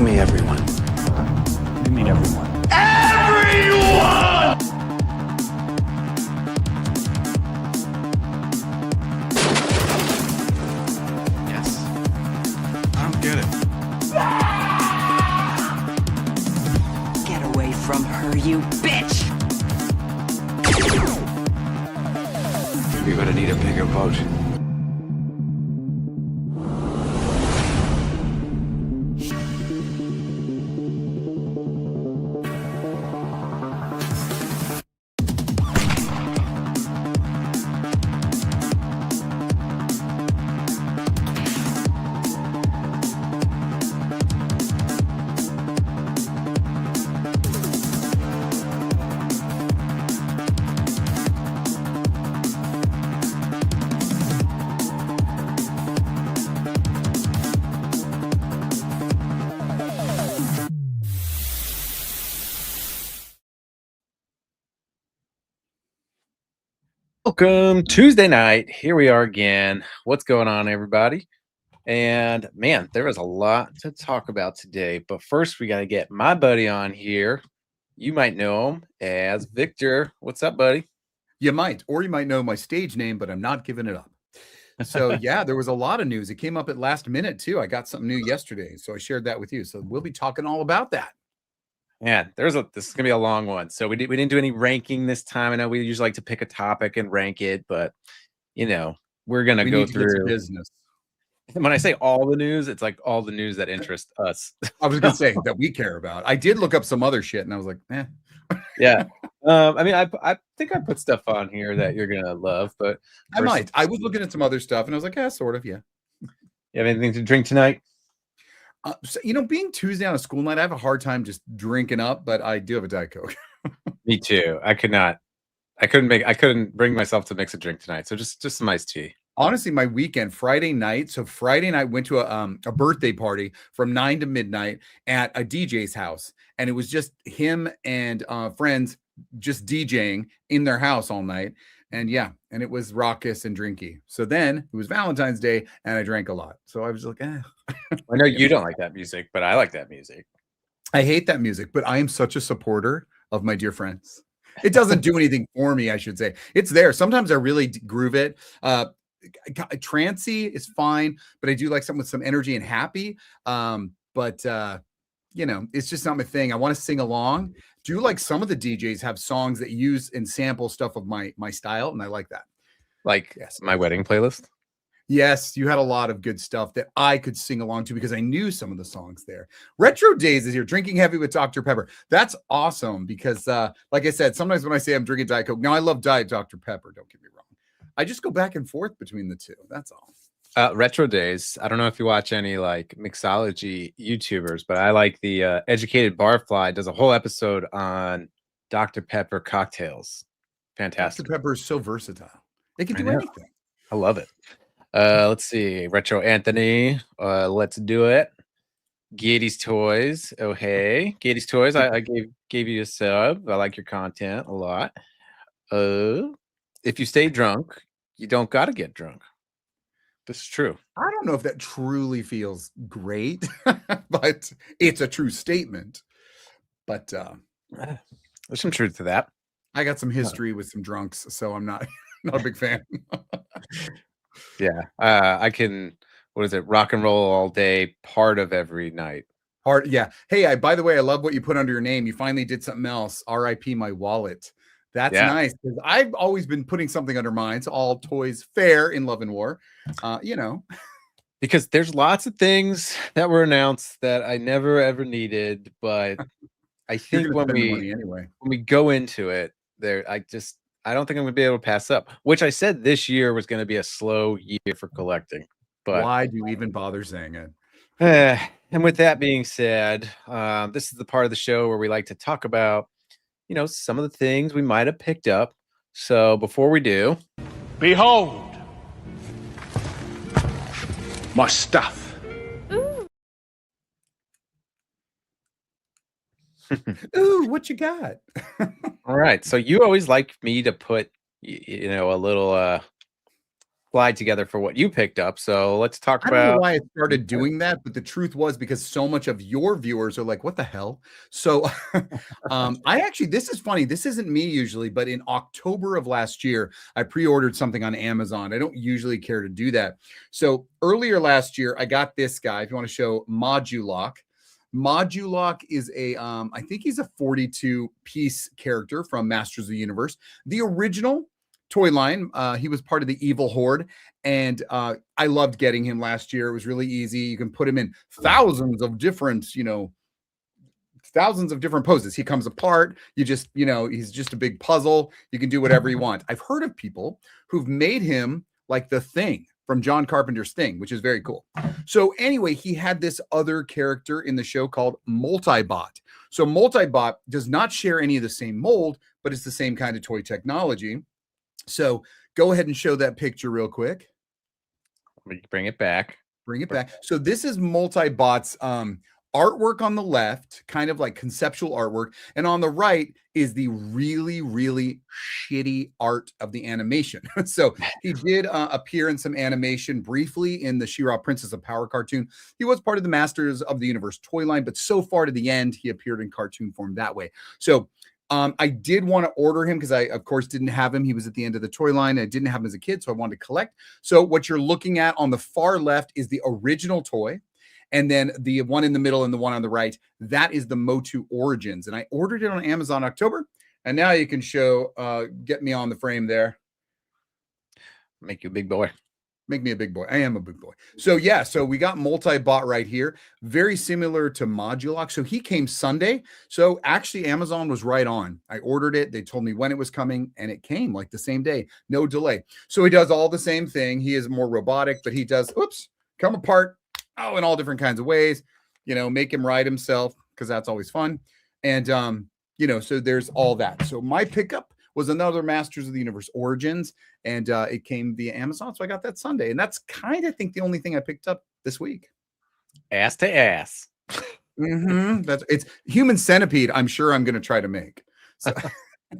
You mean everyone. You mean everyone. Everyone! Yes. I don't get it. Get away from her, you bitch! We're gonna need a bigger boat. Welcome Tuesday night. Here we are again. What's going on, everybody? And man, there is a lot to talk about today. But first, we got to get my buddy on here. You might know him as Victor. What's up, buddy? You might, or you might know my stage name, but I'm not giving it up. So yeah, there was a lot of news. It came up at last minute too. I got something new yesterday, so I shared that with you. So we'll be talking all about that. Man, this is gonna be a long one. So we didn't do any ranking this time. I know we usually like to pick a topic and rank it, but we're gonna go through business. When I say all the news, it's like all the news that interest us. I was gonna say that we care about. I did look up some other shit, and I was like, eh. Yeah. I mean, I think I put stuff on here that you're gonna love, but I might. I was looking at some other stuff, and I was like, yeah, sort of, yeah. You have anything to drink tonight? So, being Tuesday on a school night, I have a hard time just drinking up, but I do have a Diet Coke. Me too. I couldn't bring myself to mix a drink tonight. So just some iced tea. Honestly, my weekend, Friday night. So Friday night went to a birthday party from 9 to midnight at a DJ's house. And it was just him and friends just DJing in their house all night. And yeah, and it was raucous and drinky. So then it was Valentine's Day and I drank a lot. So I was like, eh. I know you don't like that music, but I like that music. I hate that music, but I am such a supporter of my dear friends. It doesn't do anything for me, I should say. It's there. Sometimes I really groove it. Trancy is fine, but I do like something with some energy and happy. But it's just not my thing. I want to sing along. Do like some of the DJs have songs that use and sample stuff of my style, and I like that. Like my wedding playlist. Yes, you had a lot of good stuff that I could sing along to because I knew some of the songs there. Retro Days is here, drinking heavy with Dr. Pepper. That's awesome because, like I said, sometimes when I say I'm drinking Diet Coke, now I love Diet Dr. Pepper. Don't get me wrong. I just go back and forth between the two. That's all. Retro Days. I don't know if you watch any like mixology YouTubers, but I like the Educated Barfly does a whole episode on Dr. Pepper cocktails. Fantastic. Dr. Pepper is so versatile. It can do anything. I love it. Let's see. Retro Anthony. Let's do it. Gatey's Toys. Oh, hey. Gatey's Toys. I gave you a sub. I like your content a lot. If you stay drunk, you don't got to get drunk. This is true. I don't know if that truly feels great, but it's a true statement. But there's some truth to that. I got some history with some drunks, so I'm not a big fan. Yeah. I can, what is it? Rock and roll all day, part of every night. Yeah. Hey, by the way, I love what you put under your name. You finally did something else. R.I.P. my wallet. That's nice because I've always been putting something under mine. It's all toys fair in Love and War. Because there's lots of things that were announced that I never ever needed, but I think when we go into it, I don't think I'm gonna be able to pass up. Which I said this year was going to be a slow year for collecting. But why do you even bother saying it? And with that being said, this is the part of the show where we like to talk about, some of the things we might have picked up. So before we do, behold my stuff. Ooh, what you got? All right. So you always like me to put, a little slide together for what you picked up. So let's talk I don't know about. why I started doing that, but the truth was because so much of your viewers are like, what the hell? So I actually, this is funny. This isn't me usually, but in October of last year, I pre-ordered something on Amazon. I don't usually care to do that. So earlier last year, I got this guy, if you want to show Modulok. Modulok is a, I think he's a 42-piece character from Masters of the Universe. The original toy line. He was part of the Evil Horde, and I loved getting him last year. It was really easy. You can put him in thousands of different, thousands of different poses. He comes apart. You just, he's just a big puzzle. You can do whatever you want. I've heard of people who've made him like the Thing from John Carpenter's Thing, which is very cool. So anyway, he had this other character in the show called Multibot. So Multibot does not share any of the same mold, but it's the same kind of toy technology. So go ahead and show that picture real quick. Bring it back. Bring it back. So this is Multibot's artwork on the left, kind of like conceptual artwork. And on the right is the really, really shitty art of the animation. So he did appear in some animation briefly in the She-Ra Princess of Power cartoon. He was part of the Masters of the Universe toy line, but so far to the end, he appeared in cartoon form that way. So I did want to order him because I, of course, didn't have him. He was at the end of the toy line. I didn't have him as a kid, so I wanted to collect. So what you're looking at on the far left is the original toy. And then the one in the middle and the one on the right, that is the Motu Origins. And I ordered it on Amazon October. And now you can show, get me on the frame there. Make you a big boy. Make me a big boy. I am a big boy. So yeah, so we got Multibot right here. Very similar to Modulok. So he came Sunday. So actually Amazon was right on. I ordered it. They told me when it was coming and it came like the same day. No delay. So he does all the same thing. He is more robotic, but he does, come apart. Oh, in all different kinds of ways, make him ride himself because that's always fun. And, so there's all that. So my pickup was another Masters of the Universe Origins, and it came via Amazon. So I got that Sunday. And that's kind of, I think, the only thing I picked up this week. Ass to ass. It's Human Centipede. I'm sure I'm going to try to make. So.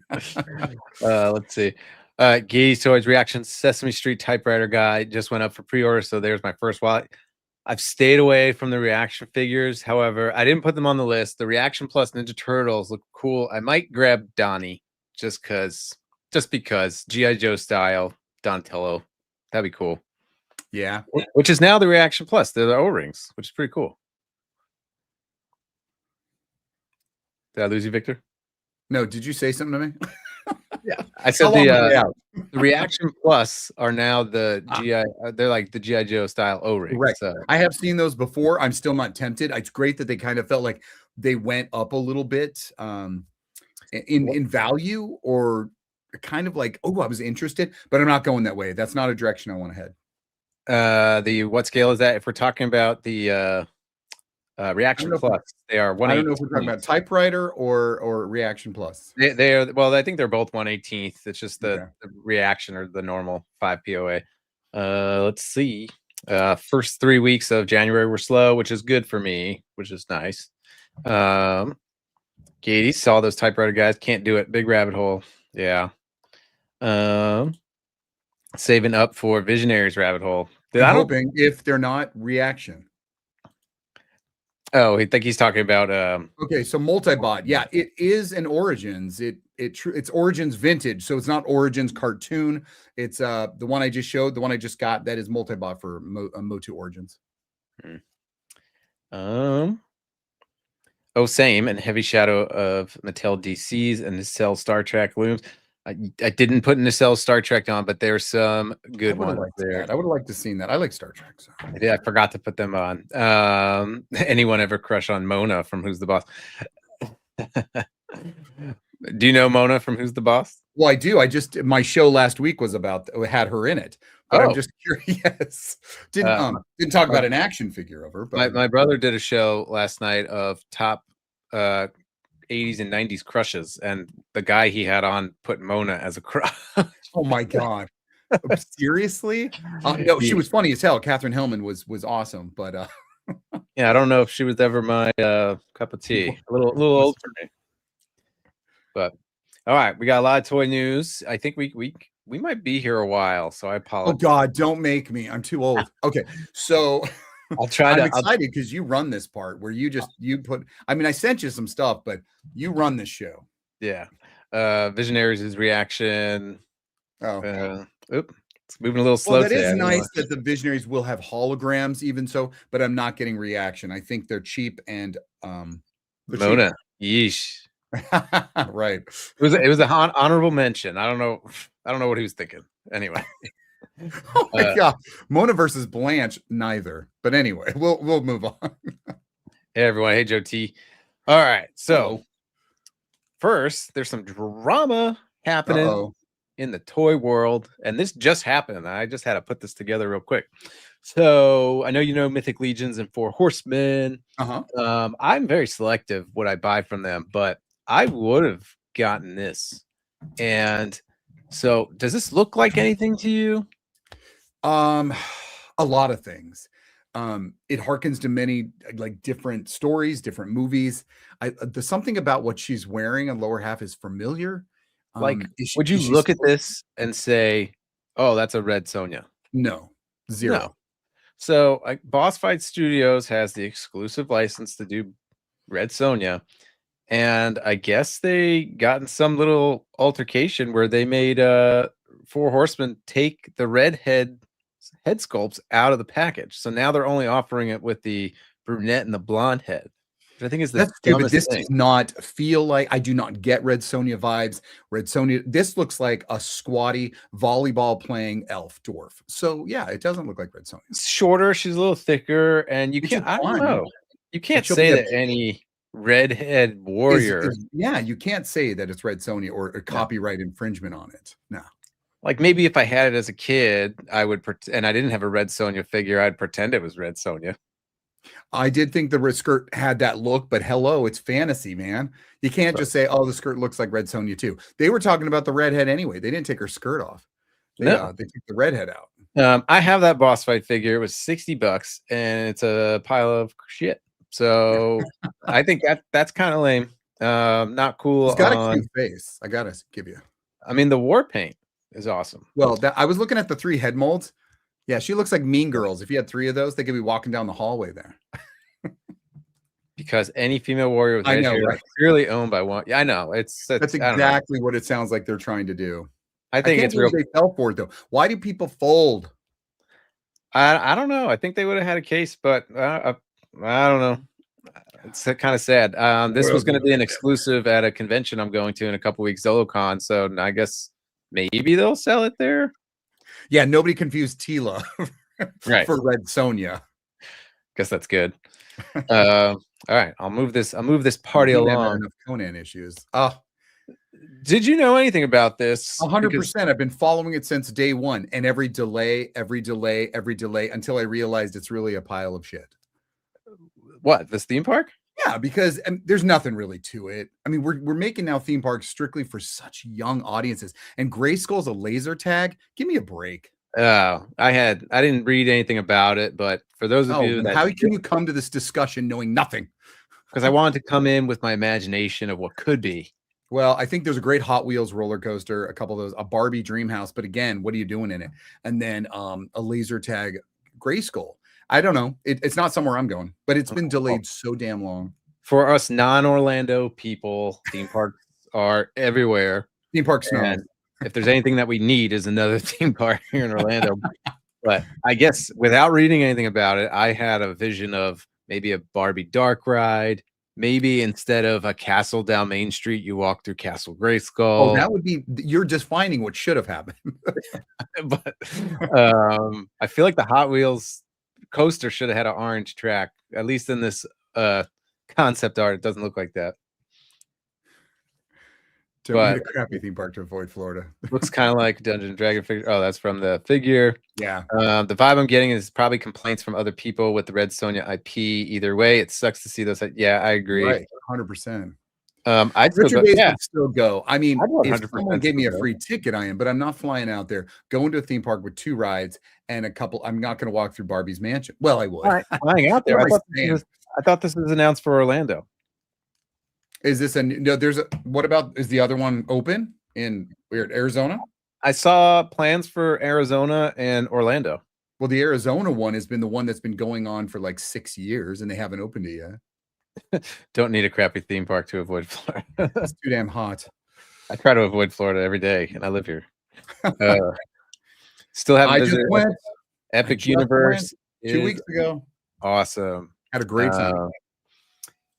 Let's see. Geedy's Toys Reaction Sesame Street typewriter guy just went up for pre-order. So there's my first wallet. I've stayed away from the reaction figures. However, I didn't put them on the list. The Reaction Plus Ninja Turtles look cool. I might grab Donnie just because G.I. Joe style Donatello. That'd be cool. Yeah. Which is now the Reaction Plus. They're the O-rings, which is pretty cool. Did I lose you, Victor? No, did you say something to me? Yeah, I said the Reaction Plus are now the GI. They're like the GI Joe style O-rings. Right. So. I have seen those before. I'm still not tempted. It's great that they kind of felt like they went up a little bit in value, or kind of like, I was interested, but I'm not going that way. That's not a direction I want to head. What scale is that? If we're talking about the Reaction Plus, they are 1/18. I don't know if we're talking about typewriter or Reaction Plus. They are, well, I think they're both 1/18. It's just the Reaction or the normal 5 POA. Let's see. First 3 weeks of January were slow, which is good for me, which is nice. Katie saw those typewriter guys. Can't do it. Big rabbit hole. Yeah. Saving up for Visionaries rabbit hole. I'm hoping if they're not Reaction. Oh, I think he's talking about okay, so Multibot. Yeah, it is an Origins. It's Origins vintage, so it's not Origins cartoon. It's the one I just showed, the one I just got, that is Multibot for Motu Origins. Same and Heavy Shadow of Mattel DC's and Nacelle Star Trek looms. I didn't put Nacelle Star Trek on, but there's some good ones there. I would have liked to seen that. I like Star Trek. So. Yeah, I forgot to put them on. Anyone ever crush on Mona from Who's the Boss? Do you know Mona from Who's the Boss? Well, I do. My show last week had her in it. But I'm just curious. Didn't talk about an action figure of her. But my brother did a show last night of top 80s and 90s crushes, and the guy he had on put Mona as a crush. Oh my god. Seriously? No, she was funny as hell. Catherine Hellman was awesome, but yeah, I don't know if she was ever my cup of tea. A little old for me. But all right, we got a lot of toy news. I think we might be here a while, so I Oh apologize. God, don't make me. I'm too old. Okay, so I'll try I'm to. excited because you run this part where you put. I mean, I sent you some stuff, but you run this show. Yeah. Visionaries' reaction. Oh, It's moving a little slow well, that today. is I don't know. nice that the Visionaries will have holograms, even so. But I'm not getting reaction. I think they're cheap and they're cheap. Mona. Yeesh. Right. It was an honorable mention. I don't know what he was thinking. Anyway. Oh my God, Mona versus Blanche, neither. But anyway, we'll move on. Hey everyone. Hey Joe T. All right. So Hello. first, there's some drama happening Uh-oh. in the toy world, and this just happened. I just had to put this together real quick. So I know you know Mythic Legions and Four Horsemen. I'm very selective what I buy from them, but I would have gotten this. And so, does this look like anything to you? A lot of things. It harkens to many like different stories, different movies. There's something about what she's wearing on lower half is familiar. Like, Is would you is she look at supposed- this and say, "Oh, that's a Red Sonja"? No, zero. No. So, Boss Fight Studios has the exclusive license to do Red Sonja, and I guess they got in some little altercation where they made Four Horsemen take the red head sculpts out of the package. So now they're only offering it with the brunette and the blonde head, which I think is the That's stupid. dumbest This thing. does not feel like I do not get Red Sonja vibes. Red Sonja, this looks like a squatty volleyball playing elf dwarf. So yeah, it doesn't look like Red Sonja. It's shorter, she's a little thicker, and you Which can't. is I don't fine. know. You can't she'll say be a- that any redhead warrior, Yeah, you can't say that it's Red Sonja or a copyright infringement on it. No. like maybe if I had it as a kid, I would, and I didn't have a Red Sonja figure, I'd pretend it was Red Sonja. I did think the red skirt had that look, but hello, it's fantasy, man. You can't just say, "Oh, the skirt looks like Red Sonja too." They were talking about the redhead anyway. They didn't take her skirt off. They took the redhead out. I have that boss fight figure. It was $60, and it's a pile of shit. So I think that's kind of lame. Not cool. He's got a cute face. I gotta give you. I mean, the war paint is awesome. Well, I was looking at the 3 head molds. Yeah, she looks like Mean Girls. If you had 3 of those, they could be walking down the hallway there. Because any female warrior with I red know, hair right? is clearly owned by one. Yeah, I know. That's That's I don't know. exactly what it sounds like they're trying to do. I think can't it's real. believe they fell for it though. Why do people fold? I don't know. I think they would have had a case, but I don't know. It's kind of sad. This was going to be an exclusive at a convention I'm going to in a couple weeks, ZoloCon. So I guess maybe they'll sell it there. Yeah, nobody confused Tila Right. for Red Sonja. Guess that's good. All right, I'll move this party We never had along. enough Conan issues. Oh, Did you know anything about this? 100%. I've been following it since day one, and every delay until I realized it's really a pile of shit. What, this theme park? Yeah, because there's nothing really to it. I mean, we're making now theme parks strictly for such young audiences, and Grayskull's a laser tag. Give me a break. Oh, I didn't read anything about it, but for those of you that, how can you come to this discussion knowing nothing? because I wanted to come in with my imagination of what could be. Well, I think there's a great Hot Wheels roller coaster, a couple of those, a Barbie Dream House, but again, what are you doing in it? And then a laser tag Grayskull. I don't know. It's not somewhere I'm going, but it's been delayed so damn long. For us non-Orlando people, theme parks are everywhere. Theme park snow. And if there's anything that we need is another theme park here in Orlando. But I guess without reading anything about it, I had a vision of maybe a Barbie dark ride. Maybe instead of a castle down Main Street, you walk through Castle Grayskull. Oh, that would be, you're just finding what should have happened. But I feel like the Hot Wheels coaster should have had an orange track, at least in this concept art. It doesn't look like that. Don't need a crappy theme park to avoid Florida. Looks kind of like Dungeon Dragon figure. Oh, that's from the figure. Yeah. The vibe I'm getting is probably complaints from other people with the Red Sonja IP. Either way, it sucks to see those. Yeah, I agree. Right. 100%. I'd still Richard go, Days yeah. would still go. I mean, I'd if 100% someone gave me a still go. free ticket, I am, but I'm not flying out there, going to a theme park with 2 rides and a couple. I'm not going to walk through Barbie's mansion. Well, I would. All right, flying out there. What I am I thought this was announced for Orlando. Is this no? There's a. What about? Is the other one open in Arizona? I saw plans for Arizona and Orlando. Well, the Arizona one has been the one that's been going on for like 6 years, and they haven't opened it yet. Don't need a crappy theme park to avoid Florida. It's too damn hot. I try to avoid Florida every day, and I live here. Still haven't I just visited went Epic just Universe. 2 is weeks ago. awesome. Had a great time.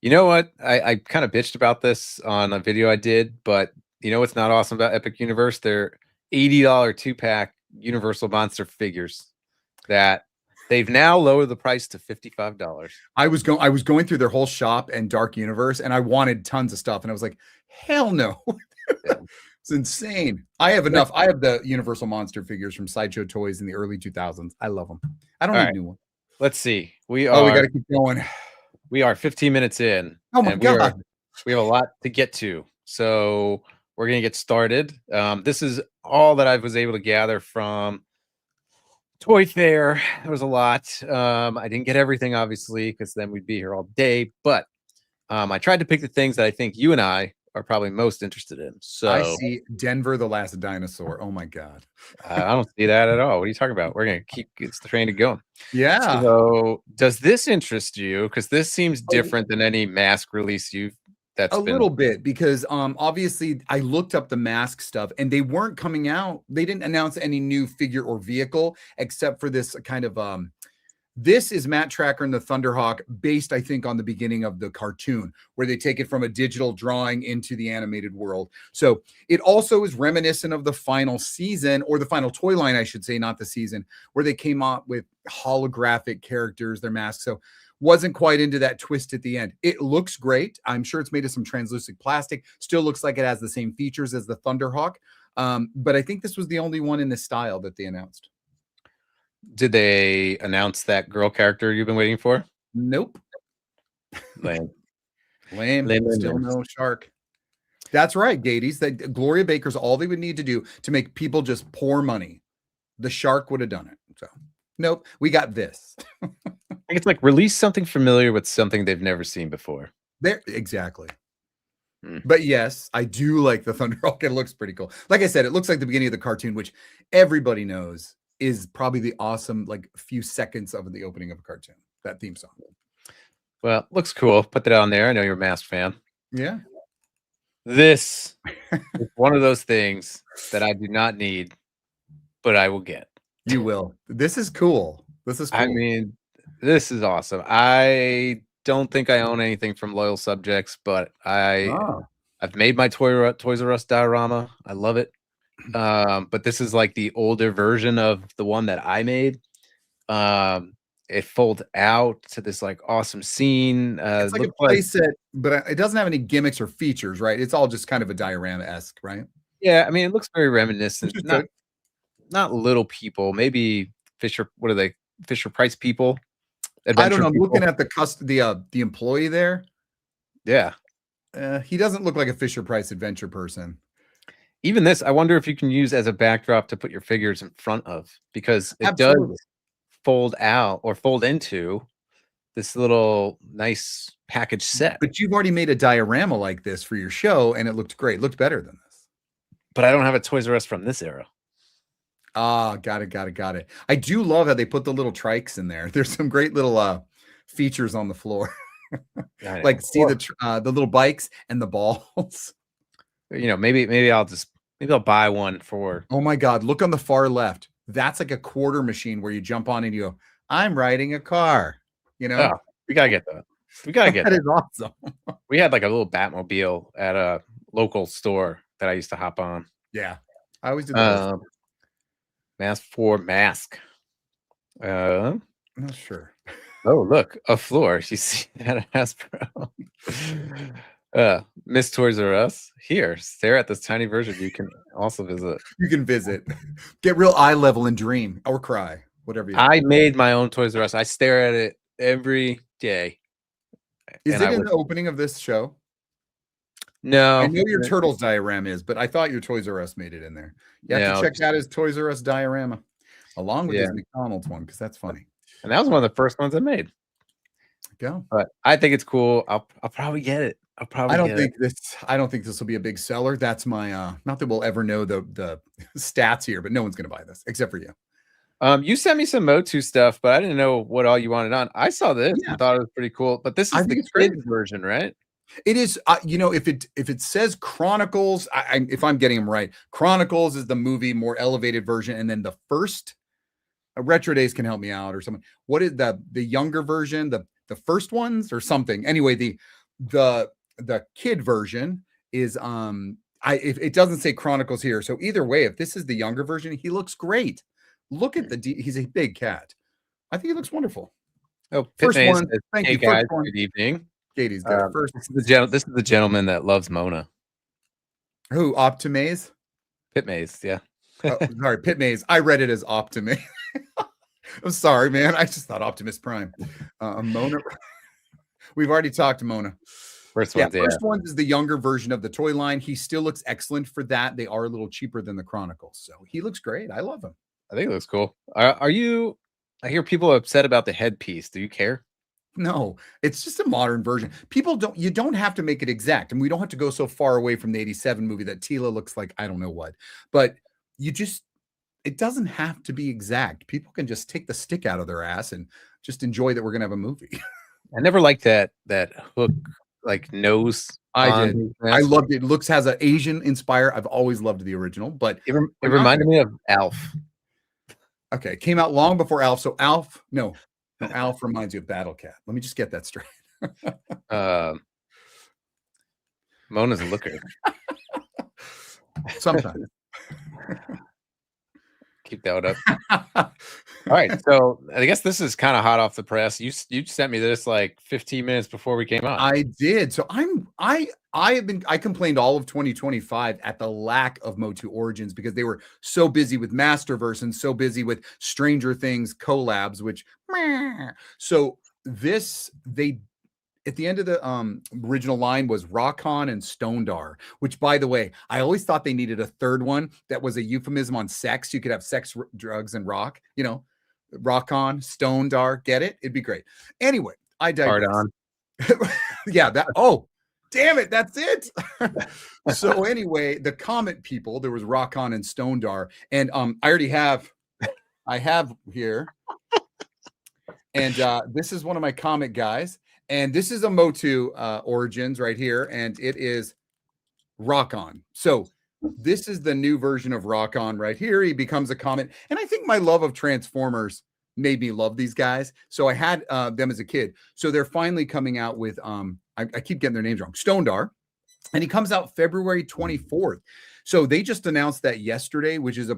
You know what? I kind of bitched about this on a video I did, but you know what's not awesome about Epic Universe? They're $80 2-pack Universal Monster figures that they've now lowered the price to $55. I was going through their whole shop and Dark Universe, and I wanted tons of stuff, and I was like, hell no. It's insane. I have enough. I have the Universal Monster figures from Sideshow Toys in the early 2000s. I love them. I don't All need right. a new one. Let's see. We got to keep going. We are 15 minutes in. Oh my and God. We have a lot to get to. So we're going to get started. This is all that I was able to gather from Toy Fair. There was a lot. I didn't get everything, obviously, because then we'd be here all day. But I tried to pick the things that I think you and I are probably most interested in. So I see Denver the Last Dinosaur. Oh my God. I don't see that at all. What are you talking about? We're going to keep the train going. Yeah. So does this interest you? Because this seems different than any mask release that's A been little bit, because obviously I looked up the mask stuff and they weren't coming out. They didn't announce any new figure or vehicle except for this kind of this is Matt Tracker and the Thunderhawk based, I think, on the beginning of the cartoon, where they take it from a digital drawing into the animated world. So it also is reminiscent of the final season, or the final toy line, I should say, not the season, where they came out with holographic characters, their masks. So wasn't quite into that twist at the end. It looks great. I'm sure it's made of some translucent plastic. Still looks like it has the same features as the Thunderhawk. But I think this was the only one in this style that they announced. Did they announce that girl character you've been waiting for? Nope. Lame. Lame. Lame. Still no shark. That's right, Gades. That Gloria Baker's all they would need to do to make people just pour money. The shark would have done it. So nope, we got this. I think it's like release something familiar with something they've never seen before. There, exactly. But yes, I do like the Thunderhawk. It looks pretty cool. Like I said, it looks like the beginning of the cartoon, which everybody knows is probably the awesome, like, few seconds of the opening of a cartoon, that theme song. Well, looks cool. Put that on there. I know you're a Mask fan. Yeah. This is one of those things that I do not need, but I will get. You will. This is cool. This is cool. I mean, this is awesome. I don't think I own anything from Loyal Subjects, but I've made my Toys R Us diorama. I love it. But this is like the older version of the one that I made. It folds out to this like awesome scene. It's like a play set, but it doesn't have any gimmicks or features, right? It's all just kind of a diorama-esque, right? Yeah, I mean, it looks very reminiscent. Not Little People, maybe Fisher. What are they? Fisher Price people. I don't know. I'm looking at the employee there. Yeah, he doesn't look like a Fisher Price adventure person. Even this, I wonder if you can use as a backdrop to put your figures in front of, because it does fold out or fold into this little nice package set. But you've already made a diorama like this for your show, and it looked great. It looked better than this. But I don't have a Toys R Us from this era. Ah, got it. I do love how they put the little trikes in there. There's some great little features on the floor. Like see the little bikes and the balls. You know, maybe I'll buy one for. Oh my God! Look on the far left. That's like a quarter machine where you jump on and you go, "I'm riding a car." You know, we gotta get that. We gotta get that. Is awesome. We had like a little Batmobile at a local store that I used to hop on. Yeah, I always did that. Mask for Mask. Not sure. Oh, look, a floor. You see that, Hasbro? Miss Toys R Us. Here, stare at this tiny version. You can also visit. You can visit. Get real eye level and dream or cry, whatever you I made my own Toys R Us. I stare at it every day. Is it in the opening of this show? No. I know your Turtles diorama is, but I thought your Toys R Us made it in there. You have to check out his Toys R Us diorama along with his McDonald's one, because that's funny. And that was one of the first ones I made. Go. But I think it's cool. I'll probably get it. I'll probably I don't get think this will be a big seller. That's my not that we'll ever know the stats here, but no one's gonna buy this except for you. You sent me some Motu stuff, but I didn't know what all you wanted on. I saw this Yeah. and thought it was pretty cool. But this I is think the it's great. kids version, right? It is, if it says Chronicles, if I'm getting them right, Chronicles is the movie, more elevated version, and then the first Retro Days can help me out or something. What is the younger version, the first ones or something? Anyway, the kid version is if it doesn't say Chronicles here, so either way, if this is the younger version, he looks great. Look at he's a big cat. I think he looks wonderful. Oh, First Pitmaze one, says, thank hey you. guys, First one, good evening. Katie's good. First, This is the gentleman that loves Mona. who Optimaze? Pitmaze, yeah. Oh, sorry, Pitmaze. I read it as Optimaze. I'm sorry, man. I just thought Optimus Prime. Mona. We've already talked to Mona. First Yeah, one's, yeah. first one is the younger version of the toy line. He still looks excellent for that. They are a little cheaper than the Chronicles, so he looks great. I love him. I think it looks cool. Are you? I hear people upset about the headpiece. Do you care? No, it's just a modern version. You don't have to make it exact, and we don't have to go so far away from the 87 movie that Tila looks like I don't know what, but it doesn't have to be exact. People can just take the stick out of their ass and just enjoy that we're gonna have a movie. I never liked that hook like nose. I did. I loved it. Looks has an Asian inspire. I've always loved the original, but It reminded me of Alf. okay, came out long before Alf. So Alf reminds you of Battle Cat. Let me just get that straight. Mona's a looker. Sometimes. Keep that up. All right, so I guess this is kind of hot off the press. You sent me this like 15 minutes before we came on. I did. So I complained all of 2025 at the lack of Motu Origins because they were so busy with Masterverse and so busy with Stranger Things collabs, which so they at the end of the original line was Rockon and Stondar, which, by the way, I always thought they needed a third one that was a euphemism on sex. You could have sex, drugs, and rock, Rockon, Stondar. Get it? It'd be great. Anyway, I digress. Hard on. Yeah, damn it, that's it. So anyway, the Comet people, there was Rockon and Stondar, and I have here, and this is one of my Comet guys. And this is a Motu Origins right here, and it is Rockon. So this is the new version of Rockon right here. He becomes a Comet. And I think my love of Transformers made me love these guys. So I had them as a kid. So they're finally coming out with, I keep getting their names wrong, Stondar. And he comes out February 24th. So they just announced that yesterday, which is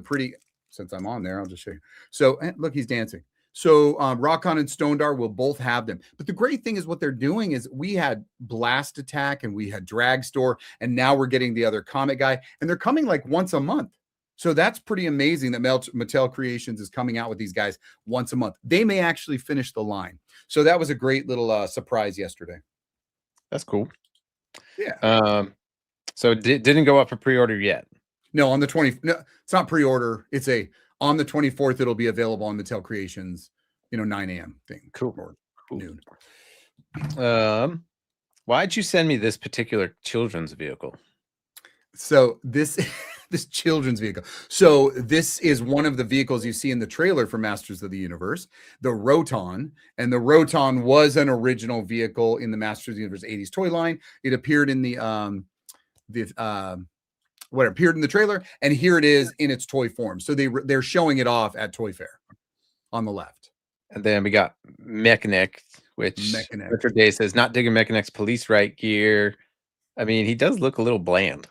since I'm on there, I'll just show you. So look, he's dancing. So Rockon and Stondar will both have them. But the great thing is what they're doing is we had Blast Attack and we had Dragstore, and now we're getting the other Comet guy, and they're coming like once a month. So that's pretty amazing that Mattel Creations is coming out with these guys once a month. They may actually finish the line. So that was a great little surprise yesterday. That's cool. Yeah. So it didn't go up for pre-order yet. No, on the 20th. No, it's not pre-order. It's on the 24th, it'll be available on Mattel Creations, 9 a.m. thing. Cool. Or noon. Why'd you send me this particular children's vehicle? So this children's vehicle. So this is one of the vehicles you see in the trailer for Masters of the Universe, the Roton. And the Roton was an original vehicle in the Masters of the Universe 80s toy line. It appeared in what appeared in the trailer, and here it is in its toy form. So they're showing it off at Toy Fair on the left. And then we got Mechanic, which Richard Day says not digging Mechanic's police right gear. I mean, he does look a little bland.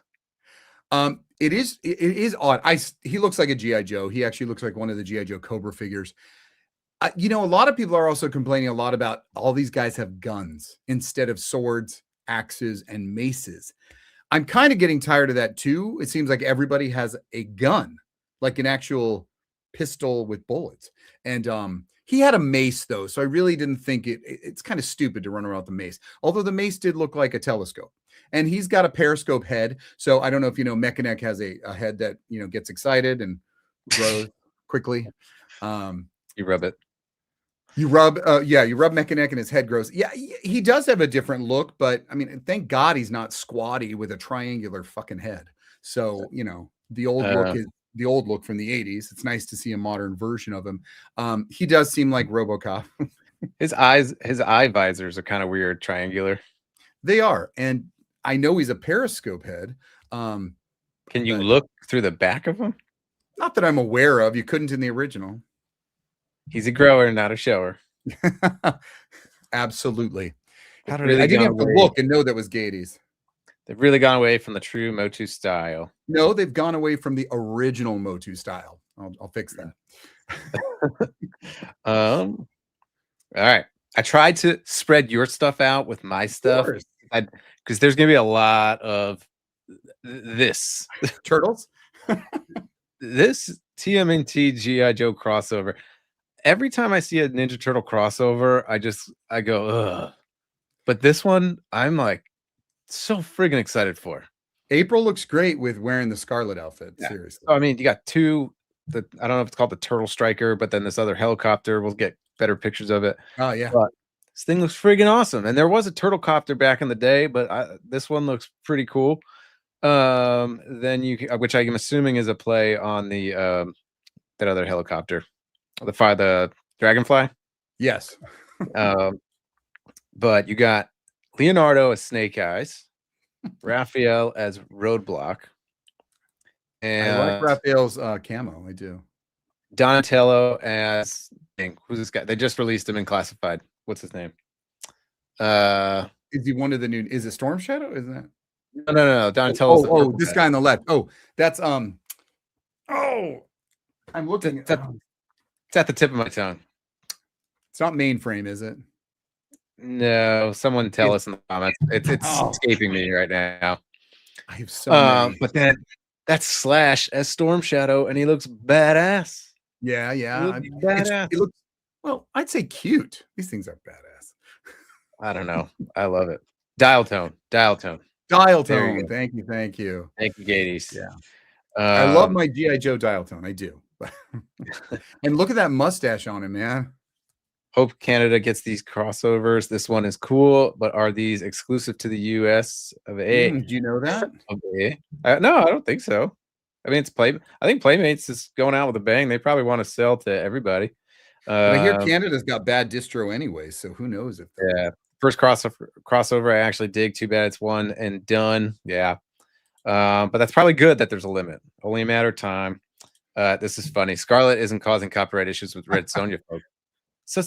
It is odd. He looks like a GI Joe. He actually looks like one of the GI Joe Cobra figures. A lot of people are also complaining a lot about all these guys have guns instead of swords, axes, and maces. I'm kind of getting tired of that too. It seems like everybody has a gun, like an actual pistol with bullets. And he had a mace though, so I really didn't think it's kind of stupid to run around with the mace. Although the mace did look like a telescope. And he's got a periscope head. So I don't know if Mechanic has a head that gets excited and grows quickly. You rub it. You rub Mechanic and his head grows. Yeah, he does have a different look, but I mean, thank God he's not squatty with a triangular fucking head. So, you know, the old look is the old look from the 80s. It's nice to see a modern version of him. He does seem like RoboCop. His eye visors are kind of weird, triangular. They are. And I know he's a Periscope head. Can you but look through the back of him? not that I'm aware of. You couldn't in the original. He's a grower, not a shower. Absolutely. How I didn't have to look and know that was Gades. They've really gone away from the true Motu style. No, they've gone away from the original Motu style. I'll fix that. All right. I tried to spread your stuff out with my stuff because there's gonna be a lot of this Turtles. this TMNT GI Joe crossover. Every time I see a Ninja Turtle crossover, I go, ugh. But this one, I'm like so friggin' excited for. April looks great with wearing the Scarlet outfit. Yeah. Seriously. I mean, you got two. I don't know if it's called the Turtle Striker, but then this other helicopter. We'll get better pictures of it. Oh yeah. But this thing looks friggin' awesome. And there was a turtle copter back in the day, but this one looks pretty cool. Then which I'm assuming is a play on the that other helicopter, the Dragonfly. Yes. But you got Leonardo as Snake Eyes, Raphael as Roadblock, and I like Raphael's camo. I do. Donatello as who's this guy? They just released him in Classified. What's his name? Is he one of the new? Is it Storm Shadow? Isn't that? No. Donatello's This guy on the left. Oh, that's I'm looking. It's at the tip of my tongue. It's not Mainframe, is it? No, someone tell us in the comments. It's escaping me right now. I have so many. But then that's Slash as Storm Shadow, and he looks badass. Yeah. Badass. It looks, well, I'd say cute. These things are badass. I don't know. I love it. Dial tone. Dial There you tone. go. Thank you. Thank you, Gades. Yeah. I love my G.I. Joe dial tone. I do. And look at that mustache on him, man. Hope Canada gets these crossovers. This one is cool, but are these exclusive to the US of A? Do you know that? Okay. No, I don't think so. I mean, I think Playmates is going out with a bang. They probably want to sell to everybody. I hear Canada's got bad distro anyway, so who knows if yeah. First crossover I actually dig. Too bad it's one and done. Yeah. But that's probably good that there's a limit. Only a matter of time. This is funny. Scarlet isn't causing copyright issues with Red Sonja folks. So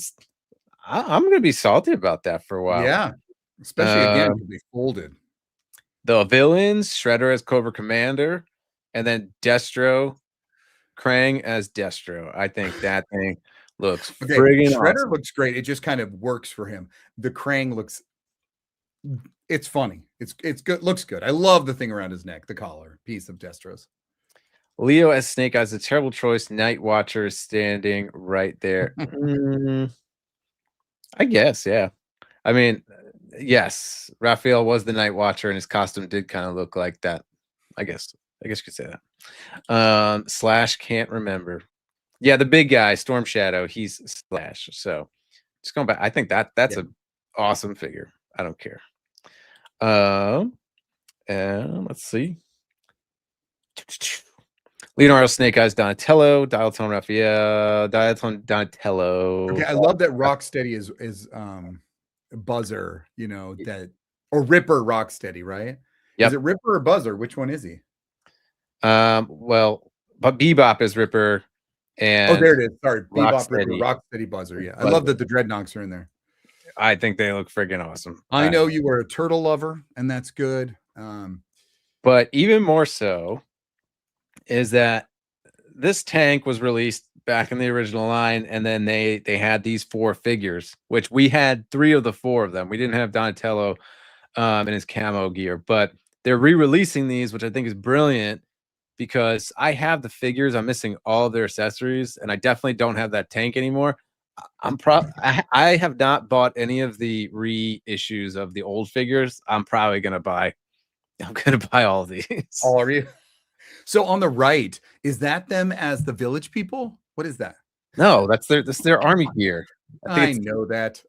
I'm going to be salty about that for a while. Yeah. Especially again, because they folded. The villains, Shredder as Cobra Commander, and then Destro, Krang as Destro. I think that thing looks friggin' Shredder awesome. looks great. It just kind of works for him. The Krang looks, it's funny. It's good. Looks good. I love the thing around his neck, the collar piece of Destro's. Leo as Snake Eyes, a terrible choice. Night Watcher is standing right there. I guess, yeah. I mean, yes, Raphael was the Night Watcher, and his costume did kind of look like that. I guess you could say that. Slash can't remember. Yeah, the big guy, Storm Shadow, he's Slash. So just going back, I think that's an awesome figure. I don't care. And let's see. Leonardo, Snake Eyes, Donatello, Dial Tone, Raphael, Dial Tone, Donatello. Okay, I love that Rocksteady is Buzzer, you know, that, or Ripper Rocksteady, right? Yep. Is it Ripper or Buzzer? Which one is he? Well, but Bebop is Ripper, and there it is. Sorry, Bebop, Rocksteady. Ripper, Rocksteady, Buzzer. Yeah, I Buzzer. love that the Dreadnoks are in there. I think they look friggin' awesome. I know you were a turtle lover, and that's good. But even more so is that this tank was released back in the original line, and then they had these 4 figures, which we had 3 of the 4 of them. We didn't have Donatello in his camo gear, but they're re-releasing these, which I think is brilliant because I have the figures. I'm missing all of their accessories, and I definitely don't have that tank anymore. I have not bought any of the reissues of the old figures. I'm probably gonna buy all of these. All are you? So on the right, is that them as the village people? What is that? No, that's their army gear. I know that.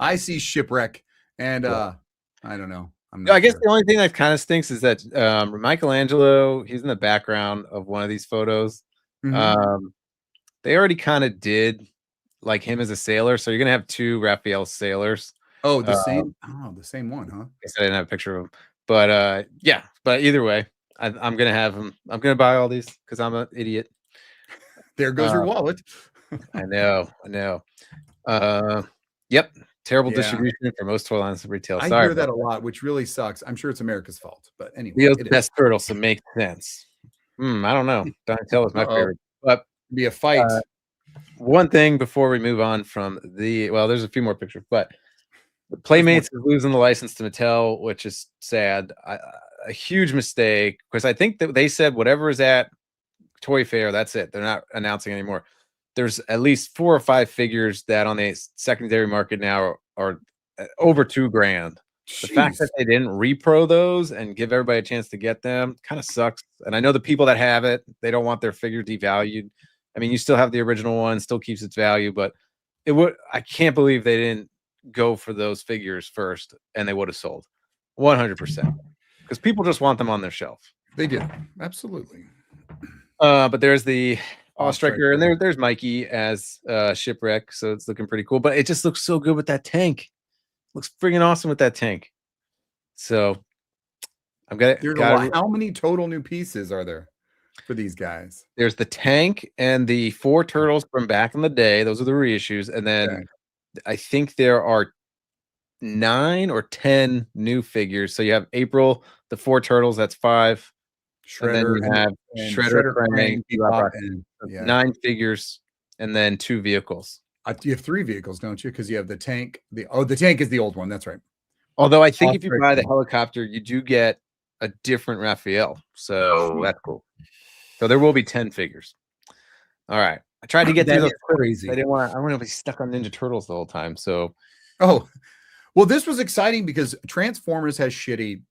I see Shipwreck, and I don't know. I'm not I guess sure. the only thing that kind of stinks is that Michelangelo, he's in the background of one of these photos. Mhm. They already kind of did like him as a sailor, so you're gonna have two Raphael sailors. Oh, Uh, the same one, huh? guess I didn't have a picture of him, but yeah. But either way, I'm gonna have him. I'm gonna buy all these because I'm an idiot. There goes your wallet. I know, I know. Yep, terrible Yeah. distribution for most toy lines of retail. I Sorry hear about that a lot, which really sucks. I'm sure it's America's fault, but anyway, Leo's it the is. best turtle, so makes sense. I don't know. Donatello is my Uh-oh. favorite, but Be a fight. one thing before we move on from there's a few more pictures, but the Playmates is losing the license to Mattel, which is sad. A huge mistake because I think that they said whatever is at Toy Fair, that's it. They're not announcing anymore. There's at least 4 or 5 figures that on the secondary market now are over $2,000. The fact that they didn't repro those and give everybody a chance to get them kind of sucks. And I know the people that have it, they don't want their figure devalued. I mean, you still have the original one, still keeps its value, but I can't believe they didn't go for those figures first and they would have sold 100% because people just want them on their shelf. They do. Absolutely. But there's the Striker. and there's Mikey as Shipwreck, so it's looking pretty cool. But it just looks so good with that tank. Looks friggin' awesome with that tank. So I'm gonna. How many total new pieces are there for these guys? There's the tank and the 4 turtles from back in the day. Those are the reissues, and then I think there are 9 or 10 new figures. So you have April, the 4 turtles. That's 5. Shredder, and then you have Shredder, Krang, Bebop, and 9 figures, and then 2 vehicles. You have 3 vehicles, don't you? Because you have the tank. The tank is the old one. That's right. Although I think if you buy the helicopter, you do get a different Raphael. So that's cool. So there will be 10 figures. All right. I tried to get through those crazy. I didn't want to be stuck on Ninja Turtles the whole time. So well, this was exciting because Transformers has shitty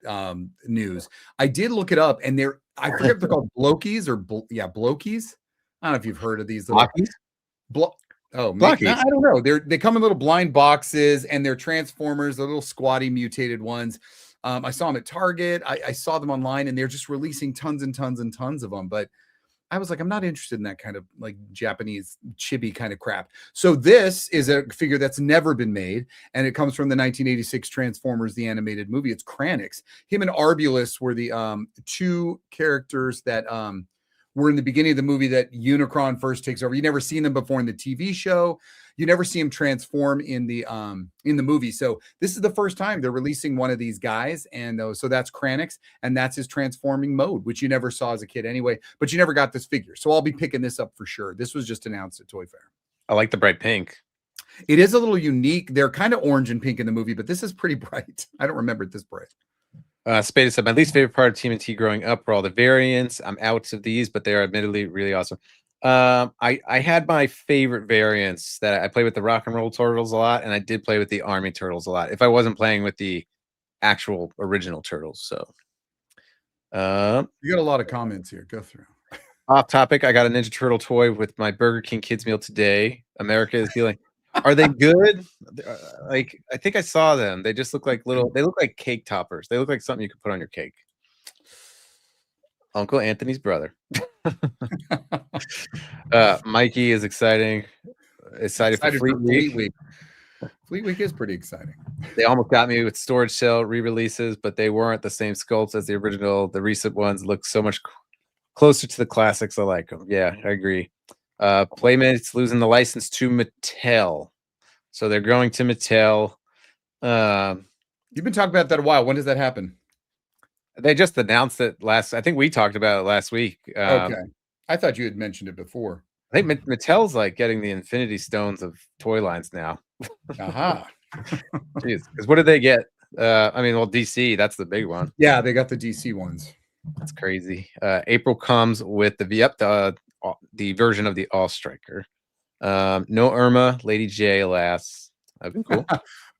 news. I did look it up, and I forget if they're called Blokies or Blokies. I don't know if you've heard of these. Blockies? Blockies. I don't know. They come in little blind boxes, and they're Transformers, the little squatty mutated ones. I saw them at Target. I saw them online, and they're just releasing tons and tons and tons of them. But I was like, I'm not interested in that kind of like Japanese chibi kind of crap. So this is a figure that's never been made, and it comes from the 1986 Transformers, the animated movie. It's Kranix. Him and Arbulus were the 2 characters that were in the beginning of the movie that Unicron first takes over. You never seen them before in the TV show. You never see him transform in the movie. So this is the first time they're releasing one of these guys, and so that's Kranix, and that's his transforming mode, which you never saw as a kid anyway. But you never got this figure, so I'll be picking this up for sure. This was just announced at Toy Fair. I like the bright pink. It is a little unique. They're kind of orange and pink in the movie, but this is pretty bright. I don't remember it this bright. Spada said, my least favorite part of TMNT growing up were all the variants. I'm out of these, but they are admittedly really awesome. I had my favorite variants that I played with the Rock and Roll Turtles a lot, and I did play with the Army Turtles a lot. If I wasn't playing with the actual original Turtles, so you got a lot of comments here. Go through. Off topic. I got a Ninja Turtle toy with my Burger King kids meal today. America is feeling. Are they good? Like I think I saw them. They just look like little. They look like cake toppers. They look like something you could put on your cake. Uncle Anthony's brother. Mikey is excited for Fleet Week. Fleet Week is pretty exciting. They almost got me with Storage Cell re-releases, but they weren't the same sculpts as the original. The recent ones look so much closer to the classics. I like them. Yeah, I agree. Playmates losing the license to Mattel, so they're going to Mattel. You've been talking about that a while. When does that happen? They just announced it I think we talked about it last week. Okay. I thought you had mentioned it before. I think Mattel's like getting the Infinity Stones of toy lines now. Aha. Jeez. Because what did they get? DC, that's the big one. Yeah, they got the DC ones. That's crazy. April comes with the version of the All Striker. No Irma, Lady J, alas. That'd be cool.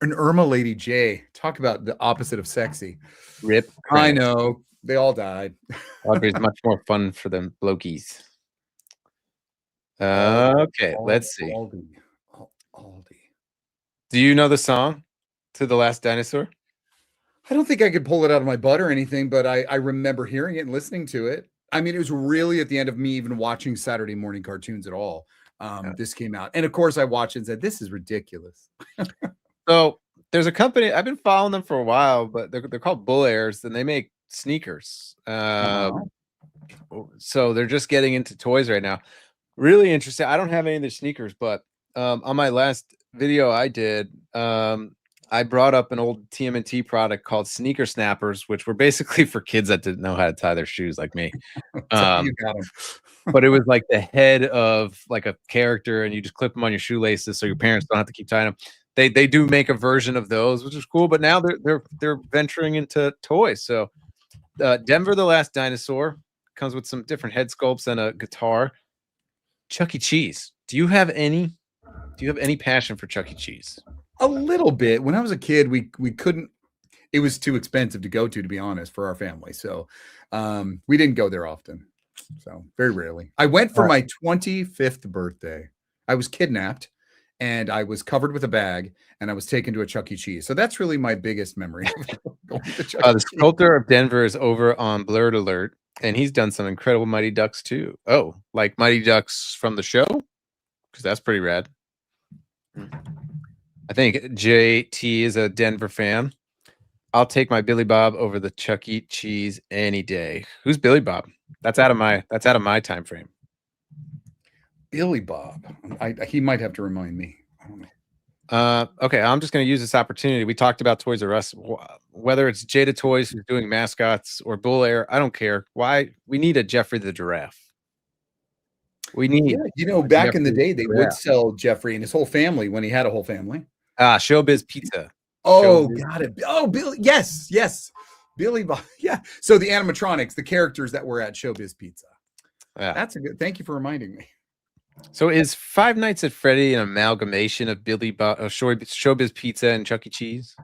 An Irma Lady J. Talk about the opposite of sexy. Rip. I know. They all died. Audrey's much more fun for them blokies. Okay, let's see. Aldi. Aldi. Do you know the song to the Last Dinosaur? I don't think I could pull it out of my butt or anything, but I remember hearing it and listening to it. I mean, it was really at the end of me even watching Saturday morning cartoons at all. This came out. And of course, I watched it and said, this is ridiculous. So there's a company, I've been following them for a while, but they're called Bull Airs, and they make sneakers. So they're just getting into toys right now. Really interesting. I don't have any of their sneakers, but on my last video I did, I brought up an old TMNT product called Sneaker Snappers, which were basically for kids that didn't know how to tie their shoes like me. You got 'em. But it was like the head of like a character, and you just clip them on your shoelaces so your parents don't have to keep tying them. They do make a version of those, which is cool. But now they're venturing into toys. So Denver the Last Dinosaur comes with some different head sculpts and a guitar. Chuck E. Cheese. Do you have any passion for Chuck E. Cheese? A little bit. When I was a kid, we couldn't. It was too expensive to go to be honest, for our family. So we didn't go there often. So very rarely. I went for my 25th birthday. I was kidnapped, and I was covered with a bag, and I was taken to a Chuck E. Cheese. So that's really my biggest memory. Going to Chuck E. The Cheese. sculptor of Denver is over on Blurred Alert, and he's done some incredible Mighty Ducks too. Oh, like Mighty Ducks from the show? Because that's pretty rad. I think JT is a Denver fan. I'll take my Billy Bob over the Chuck E. Cheese any day. Who's Billy Bob? That's out of my time frame. Billy Bob. He might have to remind me. I don't know. Okay, I'm just going to use this opportunity. We talked about Toys R Us. Whether it's Jada Toys who's doing mascots or Bull Air, I don't care. Why? We need a Jeffrey the Giraffe. We need, back in the day, they would sell Jeffrey and his whole family when he had a whole family. Showbiz Pizza. Oh, got it. Oh, Billy. Yes. Billy Bob. Yeah. So the animatronics, the characters that were at Showbiz Pizza. Yeah. That's a good. Thank you for reminding me. So is Five Nights at Freddy an amalgamation of Billy Bob, Showbiz Pizza, and Chuck E. Cheese?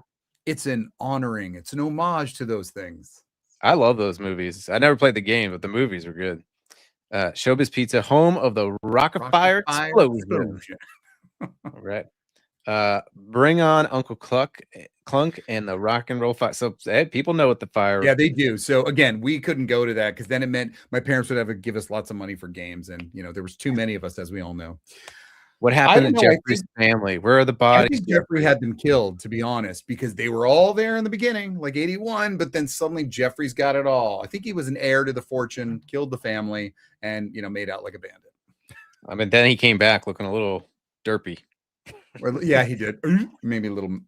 It's an honoring. It's an homage to those things. I love those movies. I never played the game, but the movies are good. Showbiz Pizza, home of the Rock-afire explosion. All right. Bring on Uncle Clunk and the Rock and Roll Fire. So people know what the fire. Yeah, they do. So again, we couldn't go to that because then it meant my parents would have to give us lots of money for games, and there was too many of us, as we all know. What happened to Jeffrey's family? Where are the bodies? I think Jeffrey had them killed, to be honest, because they were all there in the beginning, like 81, but then suddenly Jeffrey's got it all. I think he was an heir to the fortune, killed the family, and made out like a bandit. I mean, then he came back looking a little derpy. Well, yeah, he did. Maybe a little,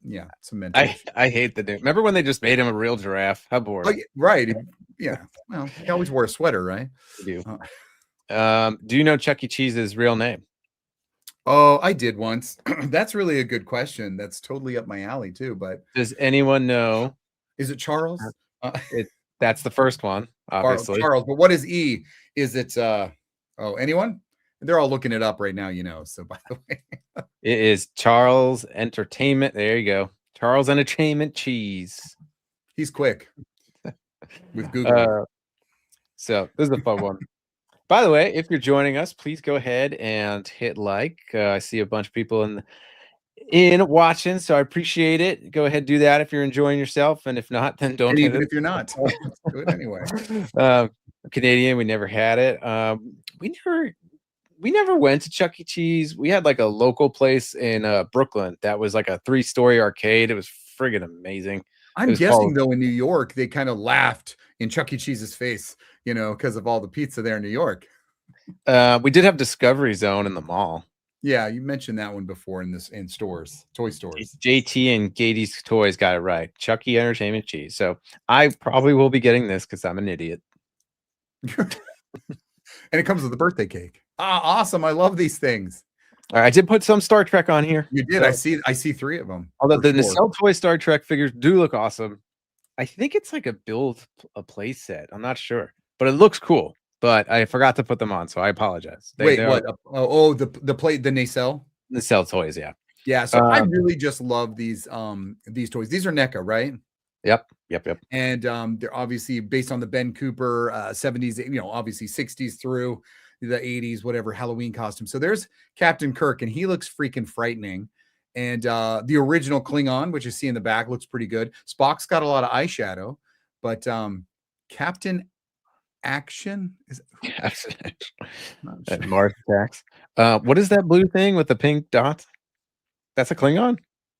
some mental. I hate the dude. Remember when they just made him a real giraffe? How boring. Oh, right. Yeah. Well, he always wore a sweater, right? You do. Do you know Chuck E. Cheese's real name? Oh, I did once. That's really a good question. That's totally up my alley too. But does anyone know? Is it Charles? That's the first one, obviously. Charles. But what is E? Is it anyone? They're all looking it up right now, So by the way, it is Charles Entertainment. There you go. Charles Entertainment Cheese. He's quick with Google. So this is a fun one. By the way, if you're joining us, please go ahead and hit like. I see a bunch of people in watching, so I appreciate it. Go ahead, do that if you're enjoying yourself, and if not, then don't. And even if you're not, do it anyway. Canadian, we never had it. We never went to Chuck E. Cheese. We had like a local place in Brooklyn that was like a 3-story arcade. It was friggin' amazing. I'm guessing though in New York they kind of laughed in Chuck E. Cheese's face, because of all the pizza there in New York. We did have Discovery Zone in the mall. Yeah, you mentioned that one before in stores, toy stores. JT and Gady's Toys got it right. Chuck E. Entertainment Cheese. So I probably will be getting this because I'm an idiot. And it comes with a birthday cake. Awesome. I love these things. All right, I did put some Star Trek on here. You did. So, I see 3 of them. Although the Nacelle Toy Star Trek figures do look awesome. I think it's like a play set. I'm not sure, but it looks cool. But I forgot to put them on, so I apologize. Wait, what? The Nacelle? Nacelle Toys, yeah. Yeah, so I really just love these toys. These are NECA, right? Yep. And they're obviously based on the Ben Cooper 70s, obviously 60s through. the 80s, whatever Halloween costume. So there's Captain Kirk, and he looks freaking frightening. And the original Klingon, which you see in the back, looks pretty good. Spock's got a lot of eyeshadow, but Captain Action is Mars Attacks. What is that blue thing with the pink dots? That's a Klingon?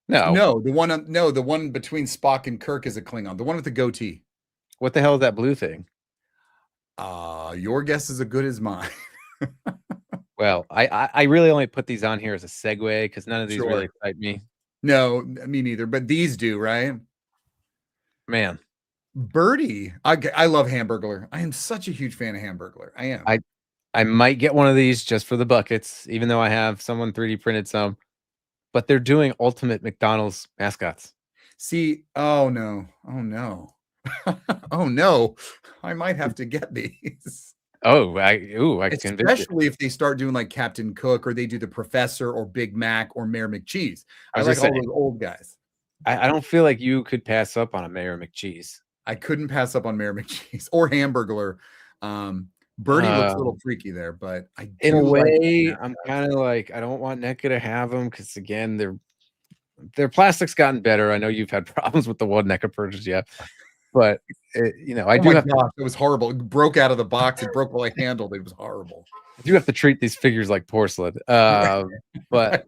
No. the one between Spock and Kirk is a Klingon. The one with the goatee. What the hell is that blue thing? Your guess is as good as mine. Well, I really only put these on here as a segue because none of these Sure. really excite me. No, me neither. But these do, right? Man, Birdie. I love Hamburglar. I am such a huge fan of Hamburglar. I am. I might get one of these just for the buckets, even though I have someone 3D printed some. But they're doing ultimate McDonald's mascots. See, oh no. Oh no. I might have to get these. Oh, I convinced you. Especially if they start doing like Captain Cook, or they do the Professor or Big Mac or Mayor McCheese. I was like gonna all say, those old guys. I don't feel like you could pass up on a Mayor McCheese. I couldn't pass up on Mayor McCheese or Hamburglar. Birdie looks a little freaky there, but In a do like way, that. I'm kind of like, I don't want NECA to have them because again, their plastic's gotten better. I know you've had problems with the one NECA purchase yet, but I do have gosh, it was horrible. It broke out of the box. It broke while I handled it. It was horrible. I do have to treat these figures like porcelain. But Right.